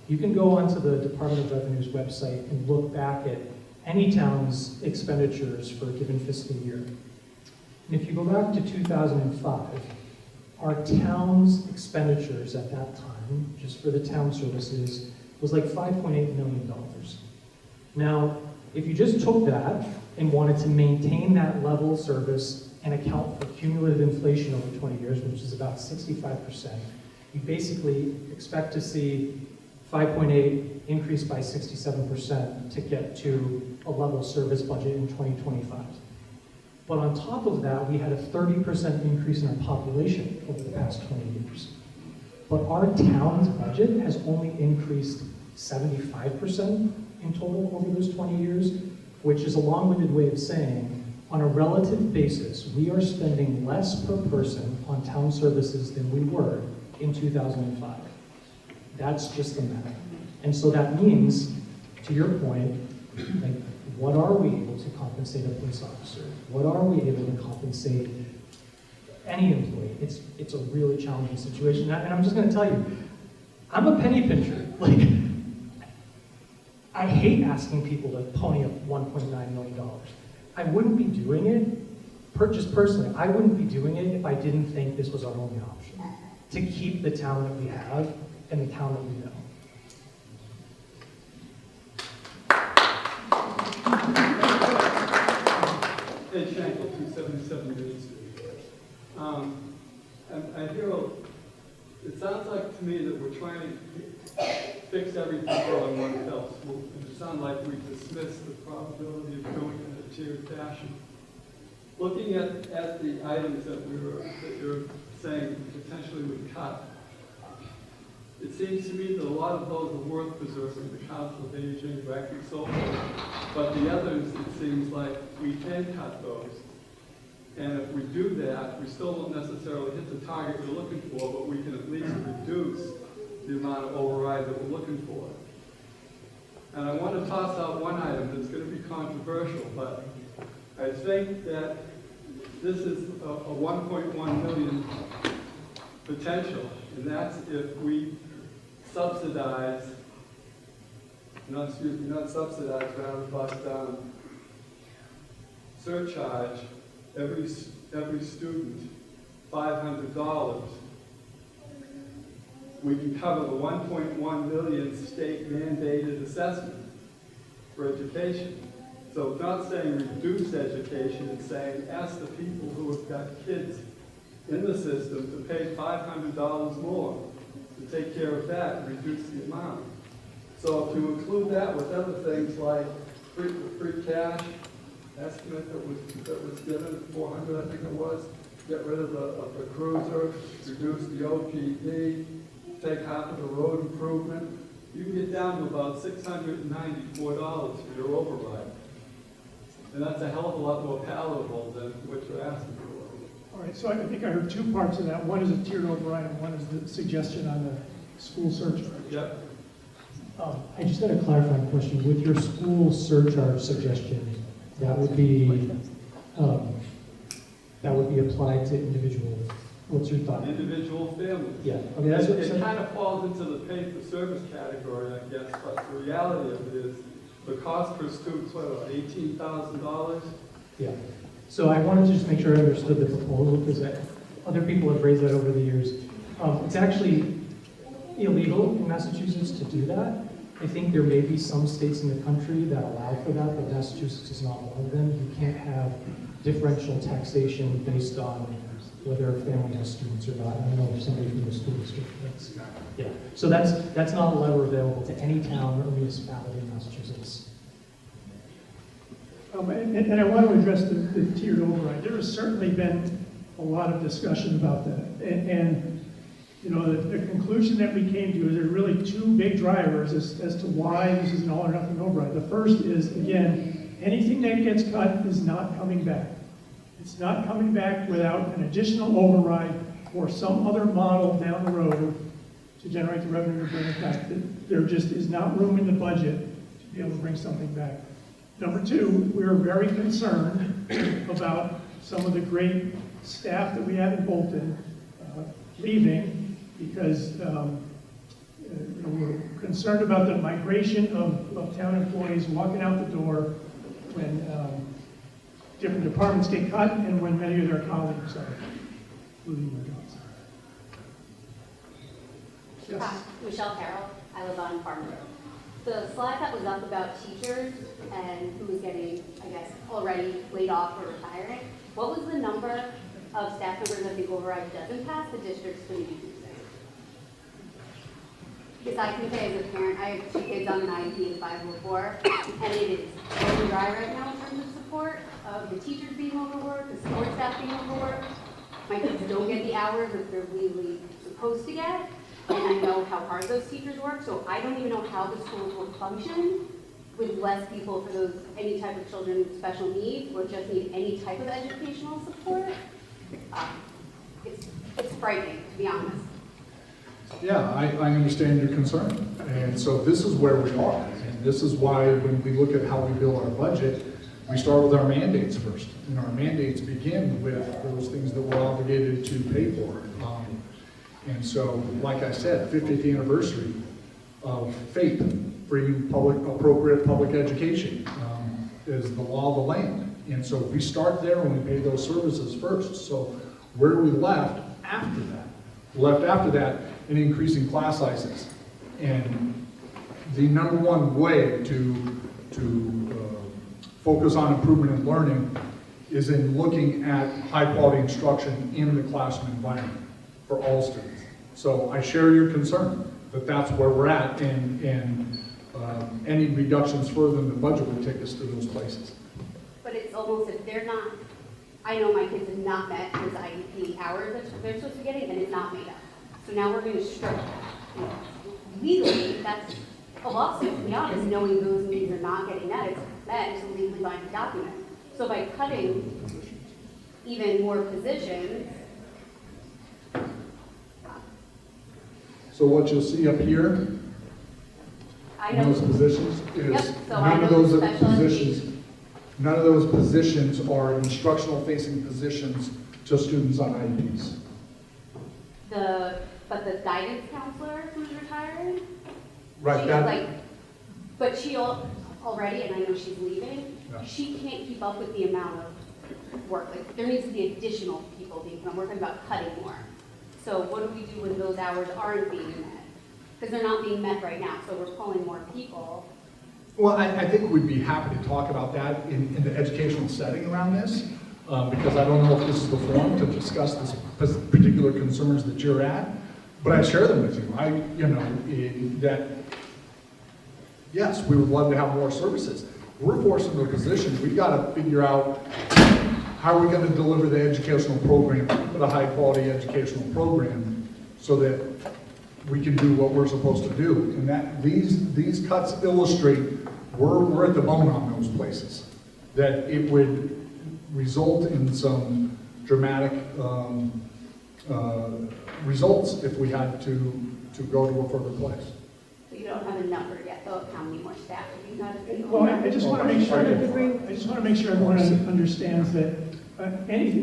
You can go onto the Department of Revenue's website and look back at any town's expenditures for a given fiscal year. And if you go back to 2005, our town's expenditures at that time, just for the town services, was like $5.8 million. Now, if you just took that and wanted to maintain that level of service and account for cumulative inflation over 20 years, which is about 65%, you basically expect to see 5.8 increase by 67% to get to a level service budget in 2025. But on top of that, we had a 30% increase in our population over the past 20 years. But our town's budget has only increased 75% in total over those 20 years, which is a long-winded way of saying, on a relative basis, we are spending less per person on town services than we were in 2005. That's just the math. And so that means, to your point, like, what are we able to compensate a police officer? What are we able to compensate any employee? It's a really challenging situation. And I'm just going to tell you, I'm a penny pincher. Like, I hate asking people to pony up $1.9 million. I wouldn't be doing it, just personally, I wouldn't be doing it if I didn't think this was our only option, to keep the town that we have and the town that we know. Ed Schenkel, 277 Main Street. And I hear, it sounds like to me that we're trying to fix everything all in one fell swoop. And it sounds like we dismiss the probability of doing it in a tiered fashion. Looking at the items that you're saying potentially would cut, it seems to me that a lot of those are worth preserving, the Council of Aging, rec, and so forth. But the others, it seems like we can cut those. And if we do that, we still don't necessarily hit the target we're looking for, but we can at least reduce the amount of override that we're looking for. And I want to toss out one item that's going to be controversial, but I think that this is a 1.1 million potential, and that's if we subsidize, not subsidize, but surcharge every student $500. We can cover the 1.1 million state mandated assessment for education. So it's not saying reduce education, it's saying ask the people who have got kids in the system to pay $500 more to take care of that and reduce the amount. So if you include that with other things like free cash estimate that was given, 400 I think it was, get rid of the cruiser, reduce the OPD, take half of the road improvement, you can get down to about $694 for your override. And that's a hell of a lot more palatable than what you're asking for. All right, so I think I heard two parts of that. One is a tiered override, and one is the suggestion on the school surcharge. Yep. I just had a clarifying question. With your school surcharge suggestion, that would be applied to individual. What's your thought? Individual families. Yeah. Okay, that's what it kind of falls into the pay for service category, I guess, but the reality of it is the cost per student's what, $18,000? Yeah. So I wanted to just make sure I understood the proposal, because other people have raised that over the years. It's actually illegal in Massachusetts to do that. I think there may be some states in the country that allow for that, but Massachusetts is not one of them. You can't have differential taxation based on whether a family has students or not. I don't know if somebody from the school district thinks. Yeah. So that's not a lever available to any town or municipality in Massachusetts. And I want to address the tiered override. There has certainly been a lot of discussion about that. And you know, the conclusion that we came to is there are really two big drivers as to why this is an all or nothing override. The first is, again, anything that gets cut is not coming back. It's not coming back without an additional override or some other model down the road to generate the revenue to bring it back. There just is not room in the budget to be able to bring something back. Number two, we are very concerned about some of the great staff that we have in Bolton leaving because we're concerned about the migration of town employees walking out the door when different departments get cut and when many of their colleagues are losing their jobs. Yes. Hi, Michelle Carroll. I live on Farm Road. The slide that was up about teachers and who was getting, I guess, already laid off or retiring, what was the number of staff members that the override doesn't pass the district's going to be using? Because I can say as a parent, I have 2 kids on an IEP and 504, and it is really dry right now in terms of support, of the teachers being overworked, the support staff being overworked. My kids don't get the hours that they're legally supposed to get, and I know how hard those teachers work, so I don't even know how the schools will function with less people for those, any type of children with special needs or just need any type of educational support. It's frightening, to be honest. Yeah, I understand your concern. And so this is where we are. And this is why when we look at how we build our budget, we start with our mandates first. And our mandates begin with those things that we're obligated to pay for. And so, like I said, 50th anniversary of FAPE, free appropriate public education, is the law of the land. And so we start there and we pay those services first. So where are we left after that? Left after that in increasing class sizes. And the number one way to focus on improvement in learning is in looking at high quality instruction in the classroom environment for all students. So I share your concern that that's where we're at, and any reductions further in the budget would take us to those places. But it's almost if they're not, I know my kids have not met those IEP hours that they're supposed to be getting, and it's not made up. So now we're going to strip that. Legally, that's a lawsuit, to be honest, knowing those needs are not getting met. It's a legally binding document. So by cutting even more positions, So what you'll see up here, I in know. those positions, is Yep, so I none of know those special positions, education. none of those positions are instructional facing positions to students on IEPs. But the guidance counselor who's retiring, Right, she, that, but she already, and I know she's leaving, Yeah. she can't keep up with the amount of work. Like, there needs to be additional people being, I'm working about cutting more. So what do we do when those hours aren't being met? Because they're not being met right now, so we're pulling more people. well, I think we'd be happy to talk about that in the educational setting around this, because I don't know if this is the forum to discuss this particular concerns that you're at, but I share them with you. That, yes, we would love to have more services. We're forced into a position, we've got to figure out how are we going to deliver the educational program, the high quality educational program, so that we can do what we're supposed to do. And that these cuts illustrate we're at the bone on those places. That it would result in some dramatic results if we had to go to a further place. So you don't have a number yet, though, of how many more staff have you got? Well, I just want to make sure, everyone understands that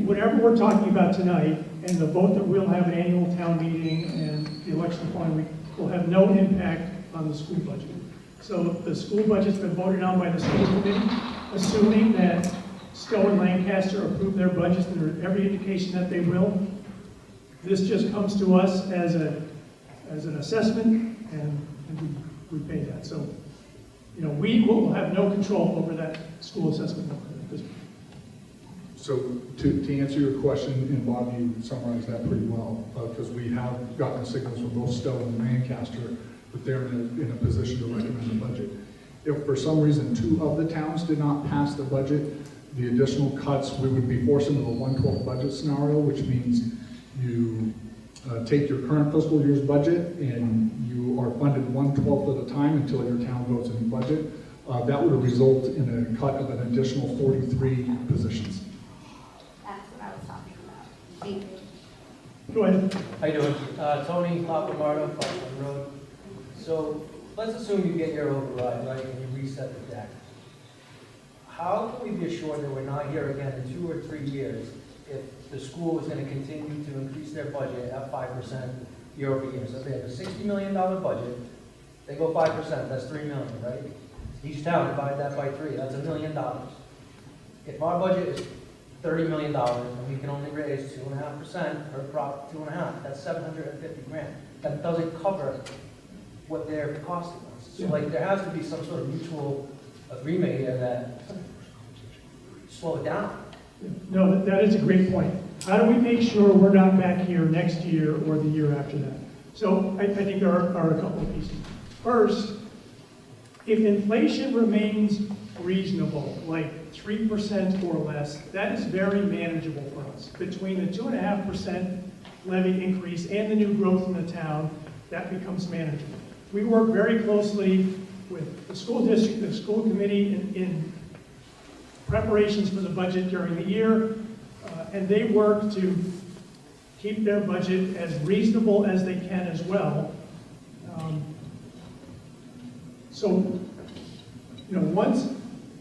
whatever we're talking about tonight, and the vote that we'll have at annual town meeting and the election following week, will have no impact on the school budget. So the school budget's been voted on by the school committee, assuming that Stowe and Lancaster approve their budgets, and there's every indication that they will. This just comes to us as an assessment, and we pay that. So, we will have no control over that school assessment number at this point. So to answer your question, and Bob, you summarized that pretty well, because we have gotten signals from both Stowe and Lancaster that they're in a position to recommend a budget. If for some reason 2 of the towns did not pass the budget, the additional cuts, we would be forced into a 1/12 budget scenario, which means you take your current fiscal year's budget and you are funded 1/12 at a time until your town votes in the budget. That would result in a cut of an additional 43 positions. That's what I was talking about. Thank you. Go ahead. How you doing? Tony Papamardo, Buckland Road. So let's assume you get your override, right, and you reset the deck. How can we be assured that we're not here again in 2 or 3 years if the school is going to continue to increase their budget at 5% year over year? So if they have a $60 million budget, they go 5%, that's $3 million, right? Each town divide that by 3, that's $1 million. If our budget is $30 million and we can only raise 2.5% or prop 2.5, that's 750 grand. That doesn't cover what they're costing us. So like there has to be some sort of mutual agreement here that slow it down. No, that is a great point. How do we make sure we're not back here next year or the year after that? So I think there are a couple of pieces. First, if inflation remains reasonable, like 3% or less, that is very manageable for us. Between the 2.5% levy increase and the new growth in the town, that becomes manageable. We work very closely with the school district, the school committee in preparations for the budget during the year, and they work to keep their budget as reasonable as they can as well. So, once,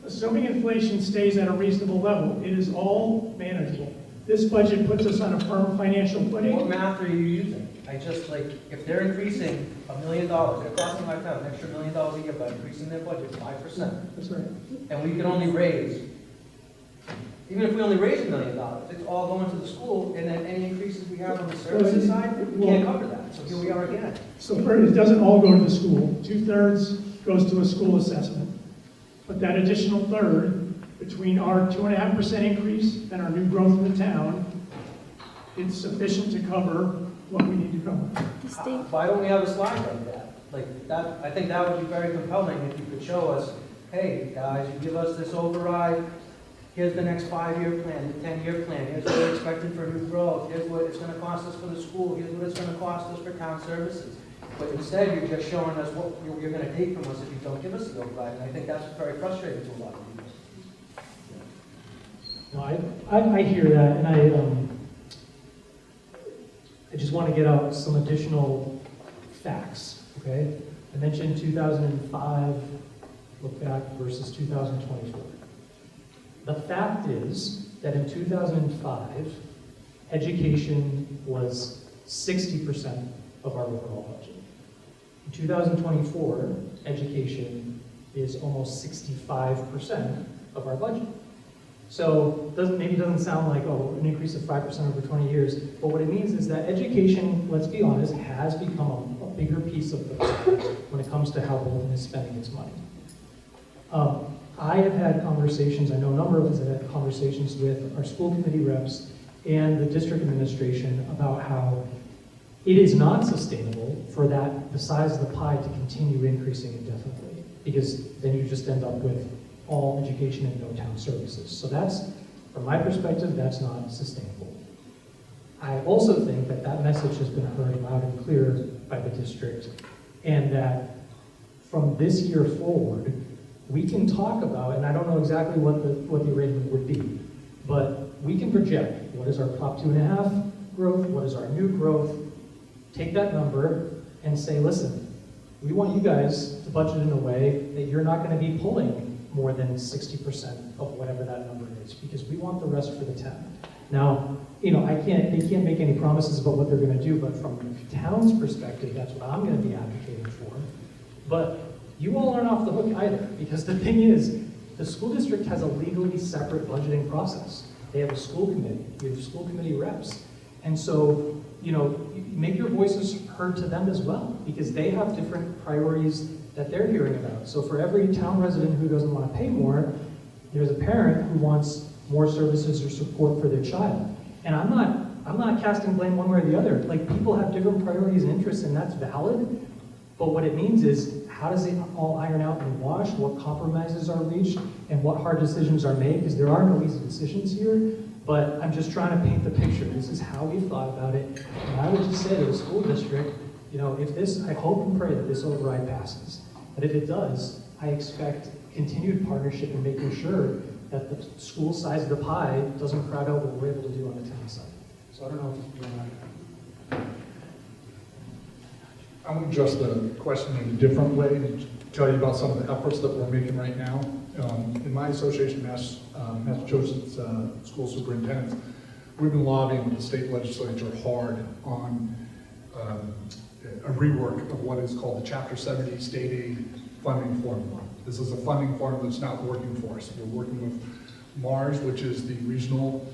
assuming inflation stays at a reasonable level, it is all manageable. This budget puts us on a firm financial footing. What math are you using? I just like, if they're increasing $1 million, they're costing my town an extra $1 million a year by increasing their budget 5%. That's right. And we can only raise, even if we only raise $1 million, it's all going to the school, and then any increases we have on the services side, we can't cover that. So here we are again. So first, it doesn't all go to the school. 2/3 goes to a school assessment. But that additional third, between our 2.5% increase and our new growth in the town, it's sufficient to cover what we need to cover. Why don't we have a slide like that? Like that, I think that would be very compelling if you could show us, hey, guys, you give us this override, here's the next 5-year plan, the 10-year plan, here's what we're expecting for new growth, here's what it's gonna cost us for the school, here's what it's gonna cost us for town services. But instead, you're just showing us what you're gonna take from us if you don't give us the override, and I think that's very frustrating to a lot of people. No, I hear that, and I just want to get out some additional facts, okay? I mentioned 2005, look back, versus 2024. The fact is that in 2005, education was 60% of our overall budget. In 2024, education is almost 65% of our budget. So maybe it doesn't sound like, oh, an increase of 5% over 20 years, but what it means is that education, let's be honest, has become a bigger piece of the pie when it comes to how Bolton is spending its money. I have had conversations, I know a number of us have had conversations with our school committee reps and the district administration about how it is not sustainable for the size of the pie to continue increasing indefinitely, because then you just end up with all education and no town services. So that's, from my perspective, that's not sustainable. I also think that that message has been heard loud and clear by the district, and that from this year forward, we can talk about, and I don't know exactly what the arrangement would be, but we can project what is our Prop 2.5 growth, what is our new growth, take that number and say, listen, we want you guys to budget in a way that you're not going to be pulling more than 60% of whatever that number is, because we want the rest for the town. Now, they can't make any promises about what they're going to do, but from the town's perspective, that's what I'm going to be advocating for. But you all aren't off the hook either, because the thing is, the school district has a legally separate budgeting process. They have a school committee, we have school committee reps. And so, make your voices heard to them as well, because they have different priorities that they're hearing about. So for every town resident who doesn't want to pay more, there's a parent who wants more services or support for their child. And I'm not casting blame one way or the other. Like, people have different priorities and interests, and that's valid. But what it means is, how does it all iron out and wash? What compromises are reached, and what hard decisions are made? Because there are no easy decisions here. But I'm just trying to paint the picture. This is how we thought about it. And I would just say to the school district, if this, I hope and pray that this override passes. But if it does, I expect continued partnership in making sure that the school size of the pie doesn't crowd out what we're able to do on the town side. So I don't know if you want to. I'm going to address the question in a different way and tell you about some of the efforts that we're making right now. In my association, Massachusetts School Superintendents, we've been lobbying with the state legislature hard on a rework of what is called the Chapter 70 state aid funding formula. This is a funding formula that's not working for us. We're working with MARS, which is the Regional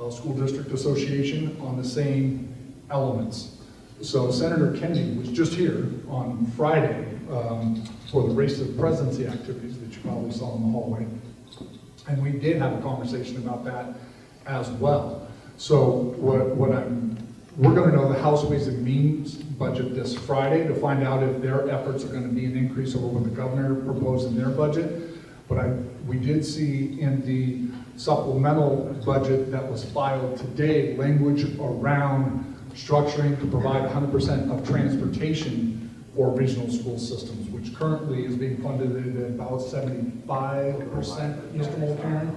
School District Association, on the same elements. So Senator Kennedy was just here on Friday for the race to the presidency activities that you probably saw in the hallway. And we did have a conversation about that as well. So we're going to know the House Ways and Means budget this Friday to find out if their efforts are going to be an increase over what the governor proposed in their budget. But we did see in the supplemental budget that was filed today language around structuring to provide 100% of transportation for regional school systems, which currently is being funded at about 75%, Mr. Mulcairn.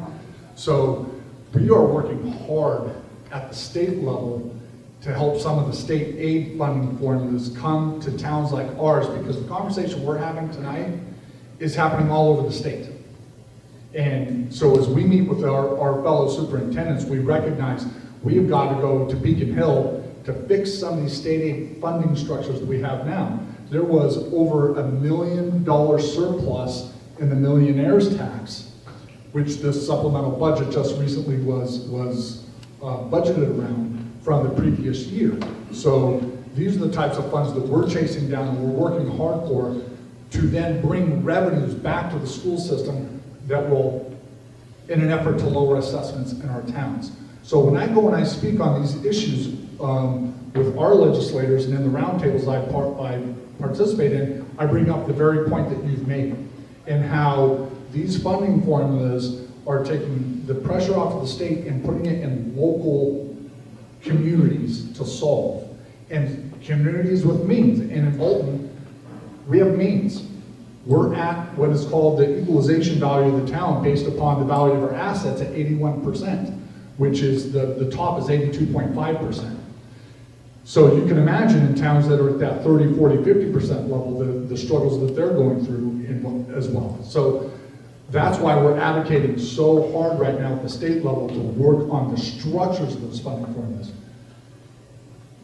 So we are working hard at the state level to help some of the state aid funding formulas come to towns like ours, because the conversation we're having tonight is happening all over the state. And so as we meet with our fellow superintendents, we recognize we have got to go to Beacon Hill to fix some of these state aid funding structures that we have now. There was over $1 million surplus in the millionaire's tax, which this supplemental budget just recently was budgeted around from the previous year. So these are the types of funds that we're chasing down and we're working hard for to then bring revenues back to the school system that will, in an effort to lower assessments in our towns. So when I go and I speak on these issues with our legislators and in the roundtables I participate in, I bring up the very point that you've made and how these funding formulas are taking the pressure off of the state and putting it in local communities to solve. And communities with means. And in Bolton, we have means. We're at what is called the equalization value of the town based upon the value of our assets at 81%, which is the top is 82.5%. So you can imagine in towns that are at that 30, 40, 50% level, the struggles that they're going through as well. So that's why we're advocating so hard right now at the state level to work on the structures of those funding formulas.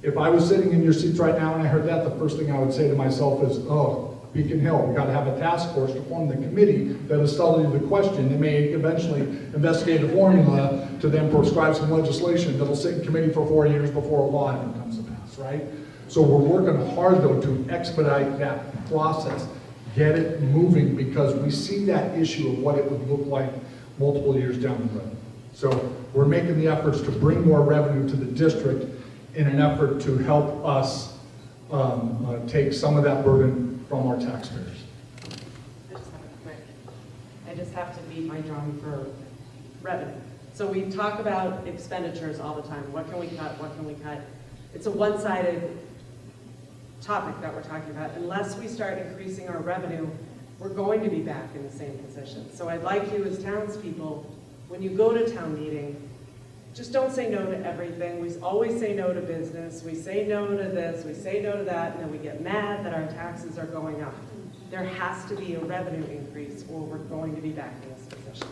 If I was sitting in your seats right now and I heard that, the first thing I would say to myself is, oh, Beacon Hill, we got to have a task force to form the committee that is studying the question and may eventually investigate a formula to then prescribe some legislation that'll sit in committee for 4 years before a law even comes to pass, right? So we're working hard though to expedite that process, get it moving, because we see that issue of what it would look like multiple years down the road. So we're making the efforts to bring more revenue to the district in an effort to help us take some of that burden from our taxpayers. I just have to beat my drum for revenue. So we talk about expenditures all the time. What can we cut? What can we cut? It's a one-sided topic that we're talking about. Unless we start increasing our revenue, we're going to be back in the same position. So I'd like you as townspeople, when you go to town meeting, just don't say no to everything. We always say no to business. We say no to this, we say no to that, and then we get mad that our taxes are going up. There has to be a revenue increase or we're going to be back in this position.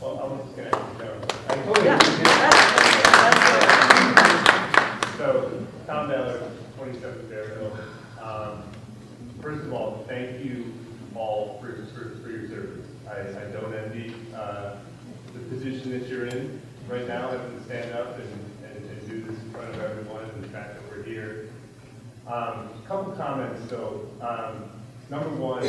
Well, I'm just going to go. Yeah, So, Tom Miller, 27 Fairfield. First of all, thank you all for your service. I don't envy the position that you're in right now, having to stand up and do this in front of everyone, and the fact that we're here. A couple comments, though. Number one,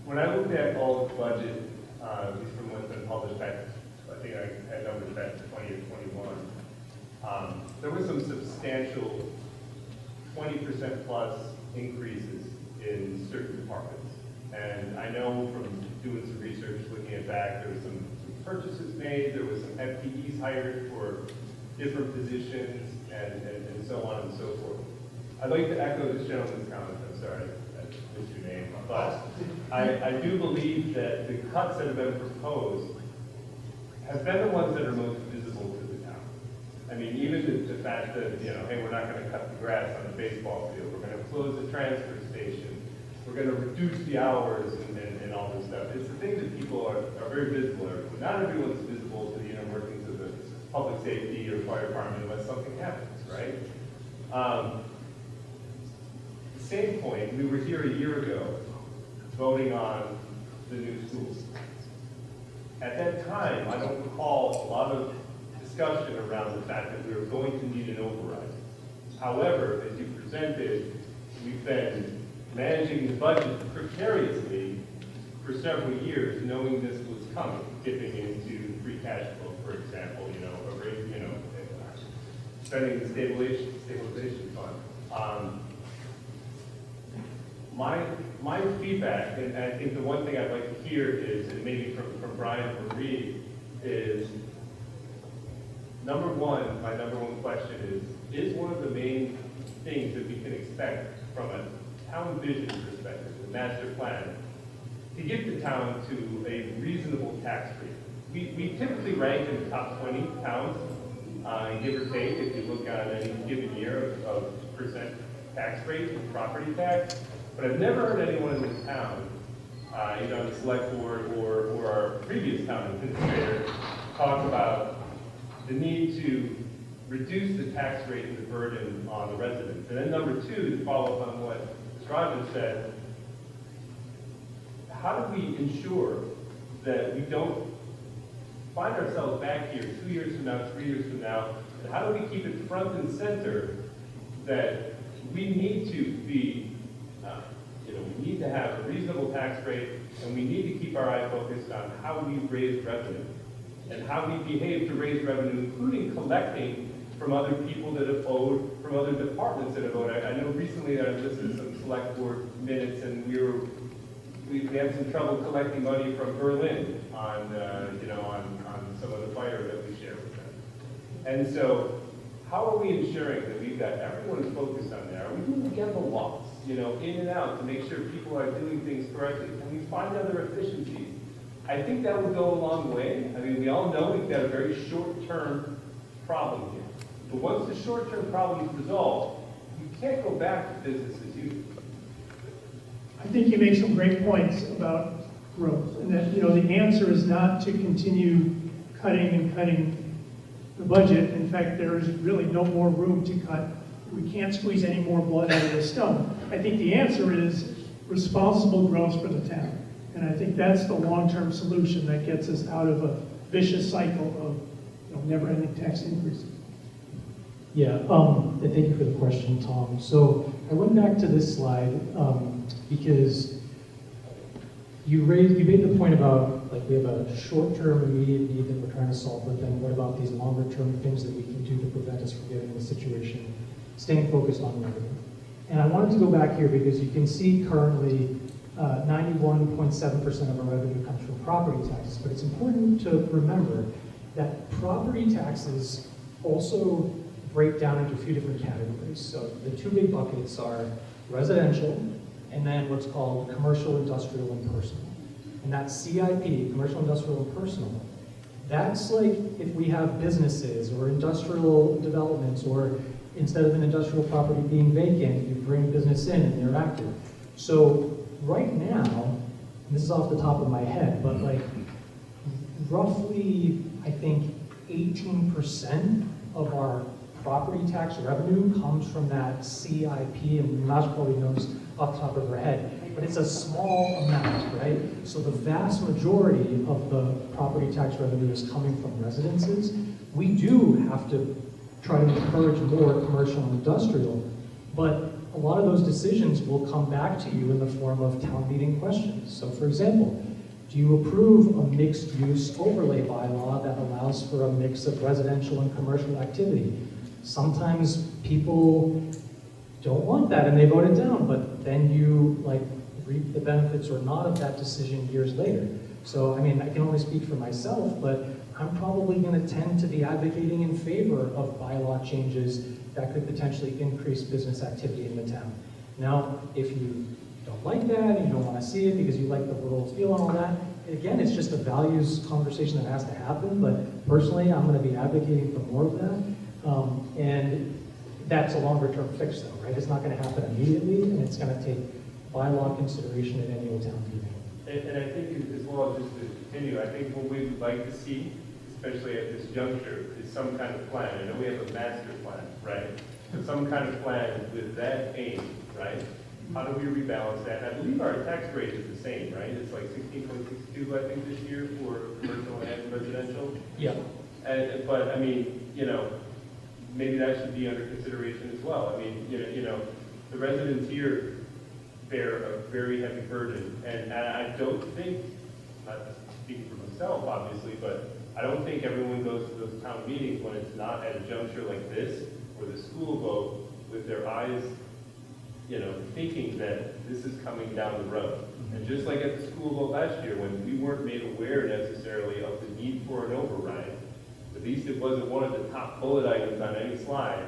when I looked at all the budget, at least from what's been published back, I think I had numbers back to 20 or 21, there was some substantial 20% plus increases in certain departments. And I know from doing some research, looking at back, there was some purchases made, there was some FTEs hired for different positions, and so on and so forth. I'd like to echo this gentleman's comment. I'm sorry, I missed your name, but I do believe that the cuts that have been proposed have been the ones that are most visible to the town. I mean, even the fact that, you know, hey, we're not gonna cut the grass on the baseball field, we're gonna close the transfer station, we're gonna reduce the hours and all this stuff. It's the thing that people are very visible. Not everyone's visible to the inner workings of the public safety or fire department unless something happens, right? The same point, we were here a year ago voting on the new schools. At that time, I don't recall a lot of discussion around the fact that we were going to need an override. However, as you presented, we've been managing the budget precariously for several years, knowing this was coming, dipping into free cash flow, for example, spending the stabilization fund. My feedback, and I think the one thing I'd like to hear is, and maybe from Brian or Reed, is my number one question is one of the main things that we can expect from a town vision perspective, the master plan, to get the town to a reasonable tax rate. We typically rank in the top 20 towns, give or take, if you look at any given year of percent tax rate and property tax. But I've never heard anyone in the town, either on the select board or our previous town administrator, talk about the need to reduce the tax rate and the burden on the residents. And then number two, to follow up on what Ms. Rogers said, how do we ensure that we don't find ourselves back here 2 years from now, 3 years from now, and how do we keep it front and center that we need to be, we need to have a reasonable tax rate, and we need to keep our eye focused on how we raise revenue and how we behave to raise revenue, including collecting from other people that have owed, from other departments that have owed. I know recently I listened to some select board minutes, and we had some trouble collecting money from Berlin on some of the fire that we share with them. And so, how are we ensuring that we've got everyone focused on that? Are we doing together walks, in and out to make sure people are doing things correctly? Can we find other efficiencies? I think that would go a long way. I mean, we all know we've got a very short-term problem here. But once the short-term problem is resolved, you can't go back to business as usual. I think you make some great points about growth, and that, the answer is not to continue cutting the budget. In fact, there is really no more room to cut. We can't squeeze any more blood out of the stone. I think the answer is responsible growth for the town. And I think that's the long-term solution that gets us out of a vicious cycle of never-ending tax increases. Yeah, and thank you for the question, Tom. So I went back to this slide because you made the point about, we have a short-term immediate need that we're trying to solve, but then what about these longer-term things that we can do to prevent us from getting in this situation, staying focused on revenue. And I wanted to go back here because you can see currently 91.7% of our revenue comes from property taxes, but it's important to remember that property taxes also break down into a few different categories. So the two big buckets are residential and then what's called commercial, industrial, and personal. And that CIP, commercial, industrial, and personal, that's like if we have businesses or industrial developments, or instead of an industrial property being vacant, you bring business in and they're active. So right now, and this is off the top of my head, but roughly, I think 18% of our property tax revenue comes from that CIP, and Raj probably knows off the top of her head, but it's a small amount, right? So the vast majority of the property tax revenue is coming from residences. We do have to try to encourage more commercial and industrial, but a lot of those decisions will come back to you in the form of town meeting questions. So for example, do you approve a mixed-use overlay bylaw that allows for a mix of residential and commercial activity? Sometimes people don't want that and they vote it down, but then you reap the benefits or not of that decision years later. So, I mean, I can only speak for myself, but I'm probably going to tend to be advocating in favor of bylaw changes that could potentially increase business activity in the town. Now, if you don't like that, and you don't want to see it because you like the rural feel and all that, again, it's just a values conversation that has to happen, but personally, I'm going to be advocating for more of that. And that's a longer term fix though, right? It's not gonna happen immediately, and it's gonna take bylaw consideration at annual town meeting. And I think as well, just to continue, I think what we would like to see, especially at this juncture, is some kind of plan. I know we have a master plan, right? But some kind of plan with that aim, right? How do we rebalance that? And I believe our tax rate is the same, right? It's like 16.62, I think, this year for commercial and residential. Yeah. But I mean, you know, maybe that should be under consideration as well. I mean, you know, the residents here bear a very heavy burden, and I don't think, not speaking for myself, obviously, but I don't think everyone goes to those town meetings when it's not at a juncture like this, where the school vote with their eyes, you know, thinking that this is coming down the road. And just like at the school vote last year, when we weren't made aware necessarily of the need for an override, at least it wasn't one of the top bullet items on any slide,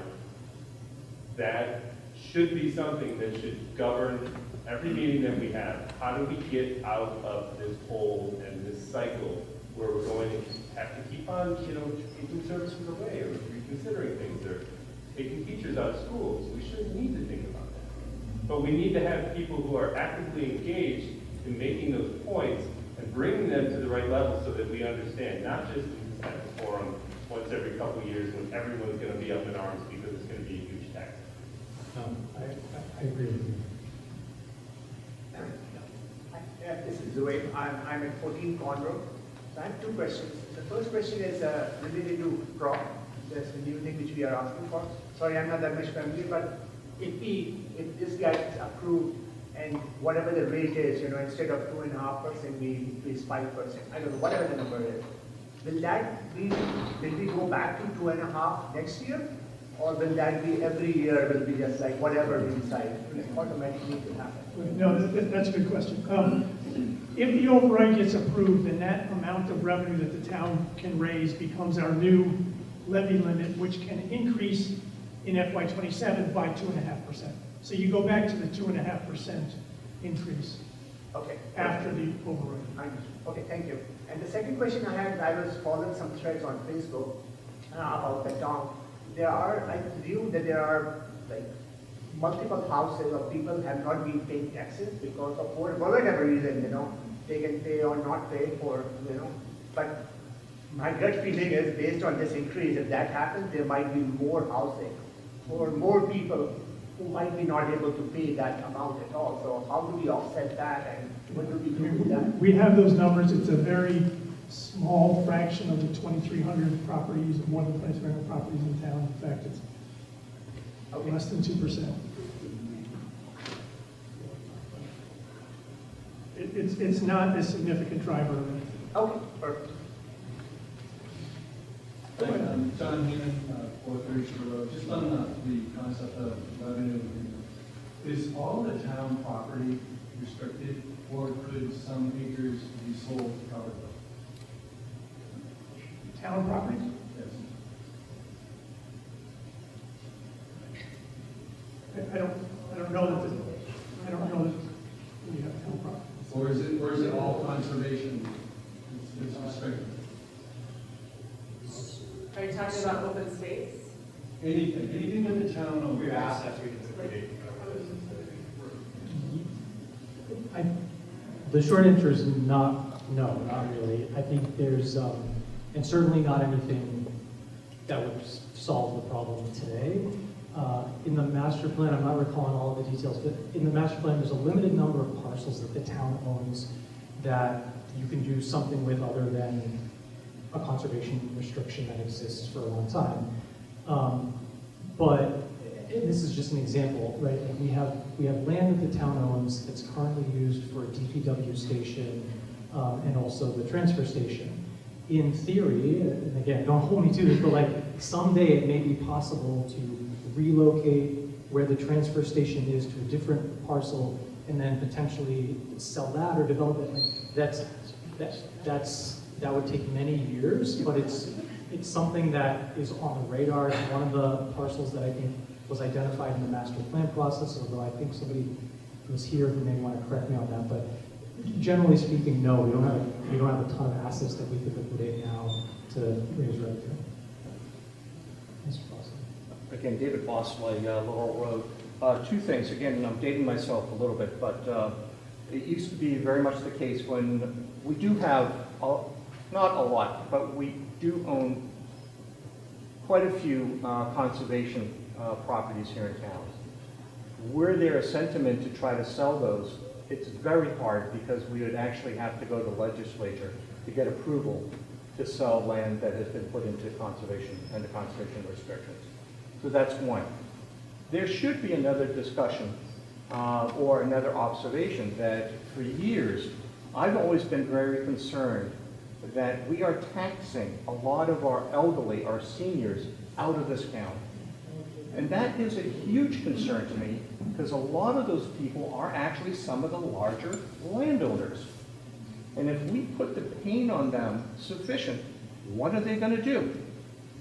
that should be something that should govern every meeting that we have. How do we get out of this hole and this cycle where we're going to have to keep on, you know, taking services away or reconsidering things or taking teachers out of schools? We shouldn't need to think about that. But we need to have people who are actively engaged in making those points and bringing them to the right level so that we understand, not just in this type of forum once every couple of years when everyone's going to be up in arms because it's going to be a huge tax. I agree with you. Yeah, this is Zoe. I'm at 14 Conroe. So I have two questions. The first question is related to crop. That's the new thing which we are asking for. Sorry, I'm not that much familiar, but if this gets approved and whatever the rate is, you know, instead of 2.5%, we increase 5%. I don't know, whatever the number is. Will we go back to 2.5 next year? Or will that be every year will be just like whatever we decide, automatically to happen? No, that's a good question. If the override gets approved, then that amount of revenue that the town can raise becomes our new levy limit, which can increase in FY27 by 2.5%. So you go back to the 2.5% increase. Okay. After the override. Okay, thank you. And the second question I had, I was following some threads on Facebook about the town. I presume that there are like multiple houses of people have not been paying taxes because of whatever reason, you know, they can pay or not pay for, you know. But my gut feeling is based on this increase, if that happens, there might be more housing or more people who might be not able to pay that amount at all. So how do we offset that and what do we do with that? We have those numbers. It's a very small fraction of the 2,300 properties, more than 2,300 properties in town. In fact, it's less than 2%. It's not a significant driver of it. Okay, perfect. John Heenan, 430 Shore Road. Just on the concept of revenue, is all the town property restricted, or could some acres be sold to cover them? Town properties? Yes. I don't know that we have town properties. Or is it all conservation? It's restricted. Are you talking about open space? Anything that the town owns. We've asked that we consider. The short answer is no, not really. I think there's, and certainly not anything that would solve the problem today. In the master plan, I'm not recalling all of the details, but in the master plan, there's a limited number of parcels that the town owns that you can do something with other than a conservation restriction that exists for a long time. But this is just an example, right? Like we have land that the town owns that's currently used for a DPW station and also the transfer station. In theory, and again, don't hold me to this, but like someday it may be possible to relocate where the transfer station is to a different parcel and then potentially sell that or develop it. Like that would take many years, but it's something that is on the radar. It's one of the parcels that I think was identified in the master plan process, although I think somebody who's here who may want to correct me on that. But generally speaking, no, we don't have a ton of assets that we could liquidate now to raise revenue. Mr. Foster. Again, David Bosway, Laurel Road. Two things. Again, I'm dating myself a little bit, but it used to be very much the case when we do have, not a lot, but we do own quite a few conservation properties here in town. Were there a sentiment to try to sell those, it's very hard because we would actually have to go to the legislature to get approval to sell land that has been put into conservation and the conservation restrictions. So that's one. There should be another discussion or another observation that for years, I've always been very concerned that we are taxing a lot of our elderly, our seniors, out of this county. And that is a huge concern to me because a lot of those people are actually some of the larger landowners. And if we put the pain on them sufficient, what are they going to do?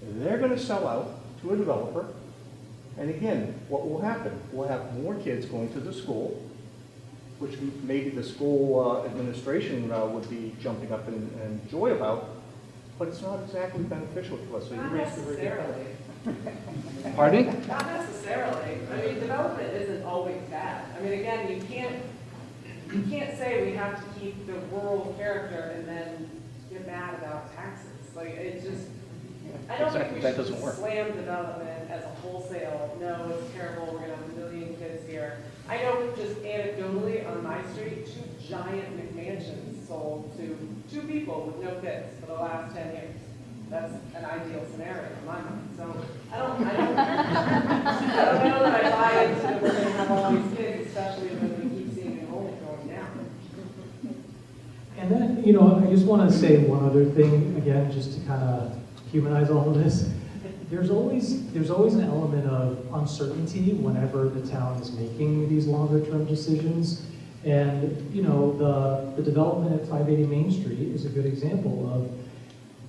They're going to sell out to a developer. And again, what will happen? We'll have more kids going to the school, which maybe the school administration would be jumping up in joy about, but it's not exactly beneficial to us. So Not you raised a very good necessarily. point. Pardon me? Not necessarily. I mean, development isn't always bad. I mean, again, you can't say we have to keep the rural character and then get mad about taxes. Like, it just, I don't think we That should doesn't work. slam development as a wholesale, no, it's terrible, we're gonna have a million kids here. I know just anecdotally on my street, 2 giant McMansions sold to 2 people with no kids for the last 10 years. That's an ideal scenario in my mind. So I don't know that I buy into that we're gonna have all these kids, especially when we keep seeing enrollment going down. And then, you know, I just want to say one other thing, again, just to kind of humanize all of this. There's always an element of uncertainty whenever the town is making these longer term decisions. And, you know, the development at 580 Main Street is a good example of,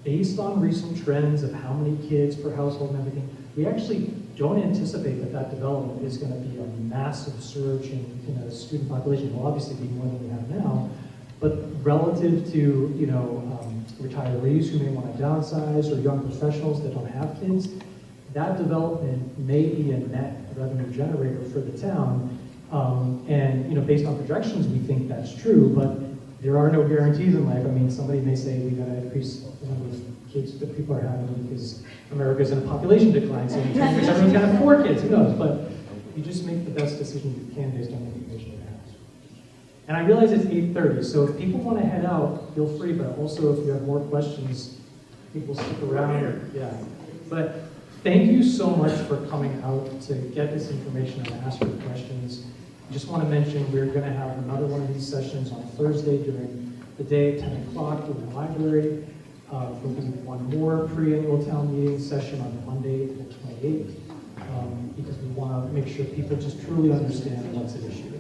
based on recent trends of how many kids per household and everything, we actually don't anticipate that development is going to be a massive surge in a student population. Will obviously be more than we have now, but relative to, you know, retirees who may want to downsize or young professionals that don't have kids, that development may be a net revenue generator for the town. And, you know, based on projections, we think that's true, but there are no guarantees in life. I mean, somebody may say we got to increase the number of kids that people are having because America's in a population decline, so in 10 years everyone's going to have 4 kids, who knows? But you just make the best decision you can based on the information you have. And I realize it's 8:30, so if people want to head out, feel free, but also if you have more questions, people stick around. Yeah. But thank you so much for coming out to get this information and ask your questions. I just want to mention we're going to have another one of these sessions on Thursday during the day at 10 o'clock in the library. There'll be one more pre-annual town meeting session on Monday, the 28th, because we want to make sure people just truly understand what's at issue.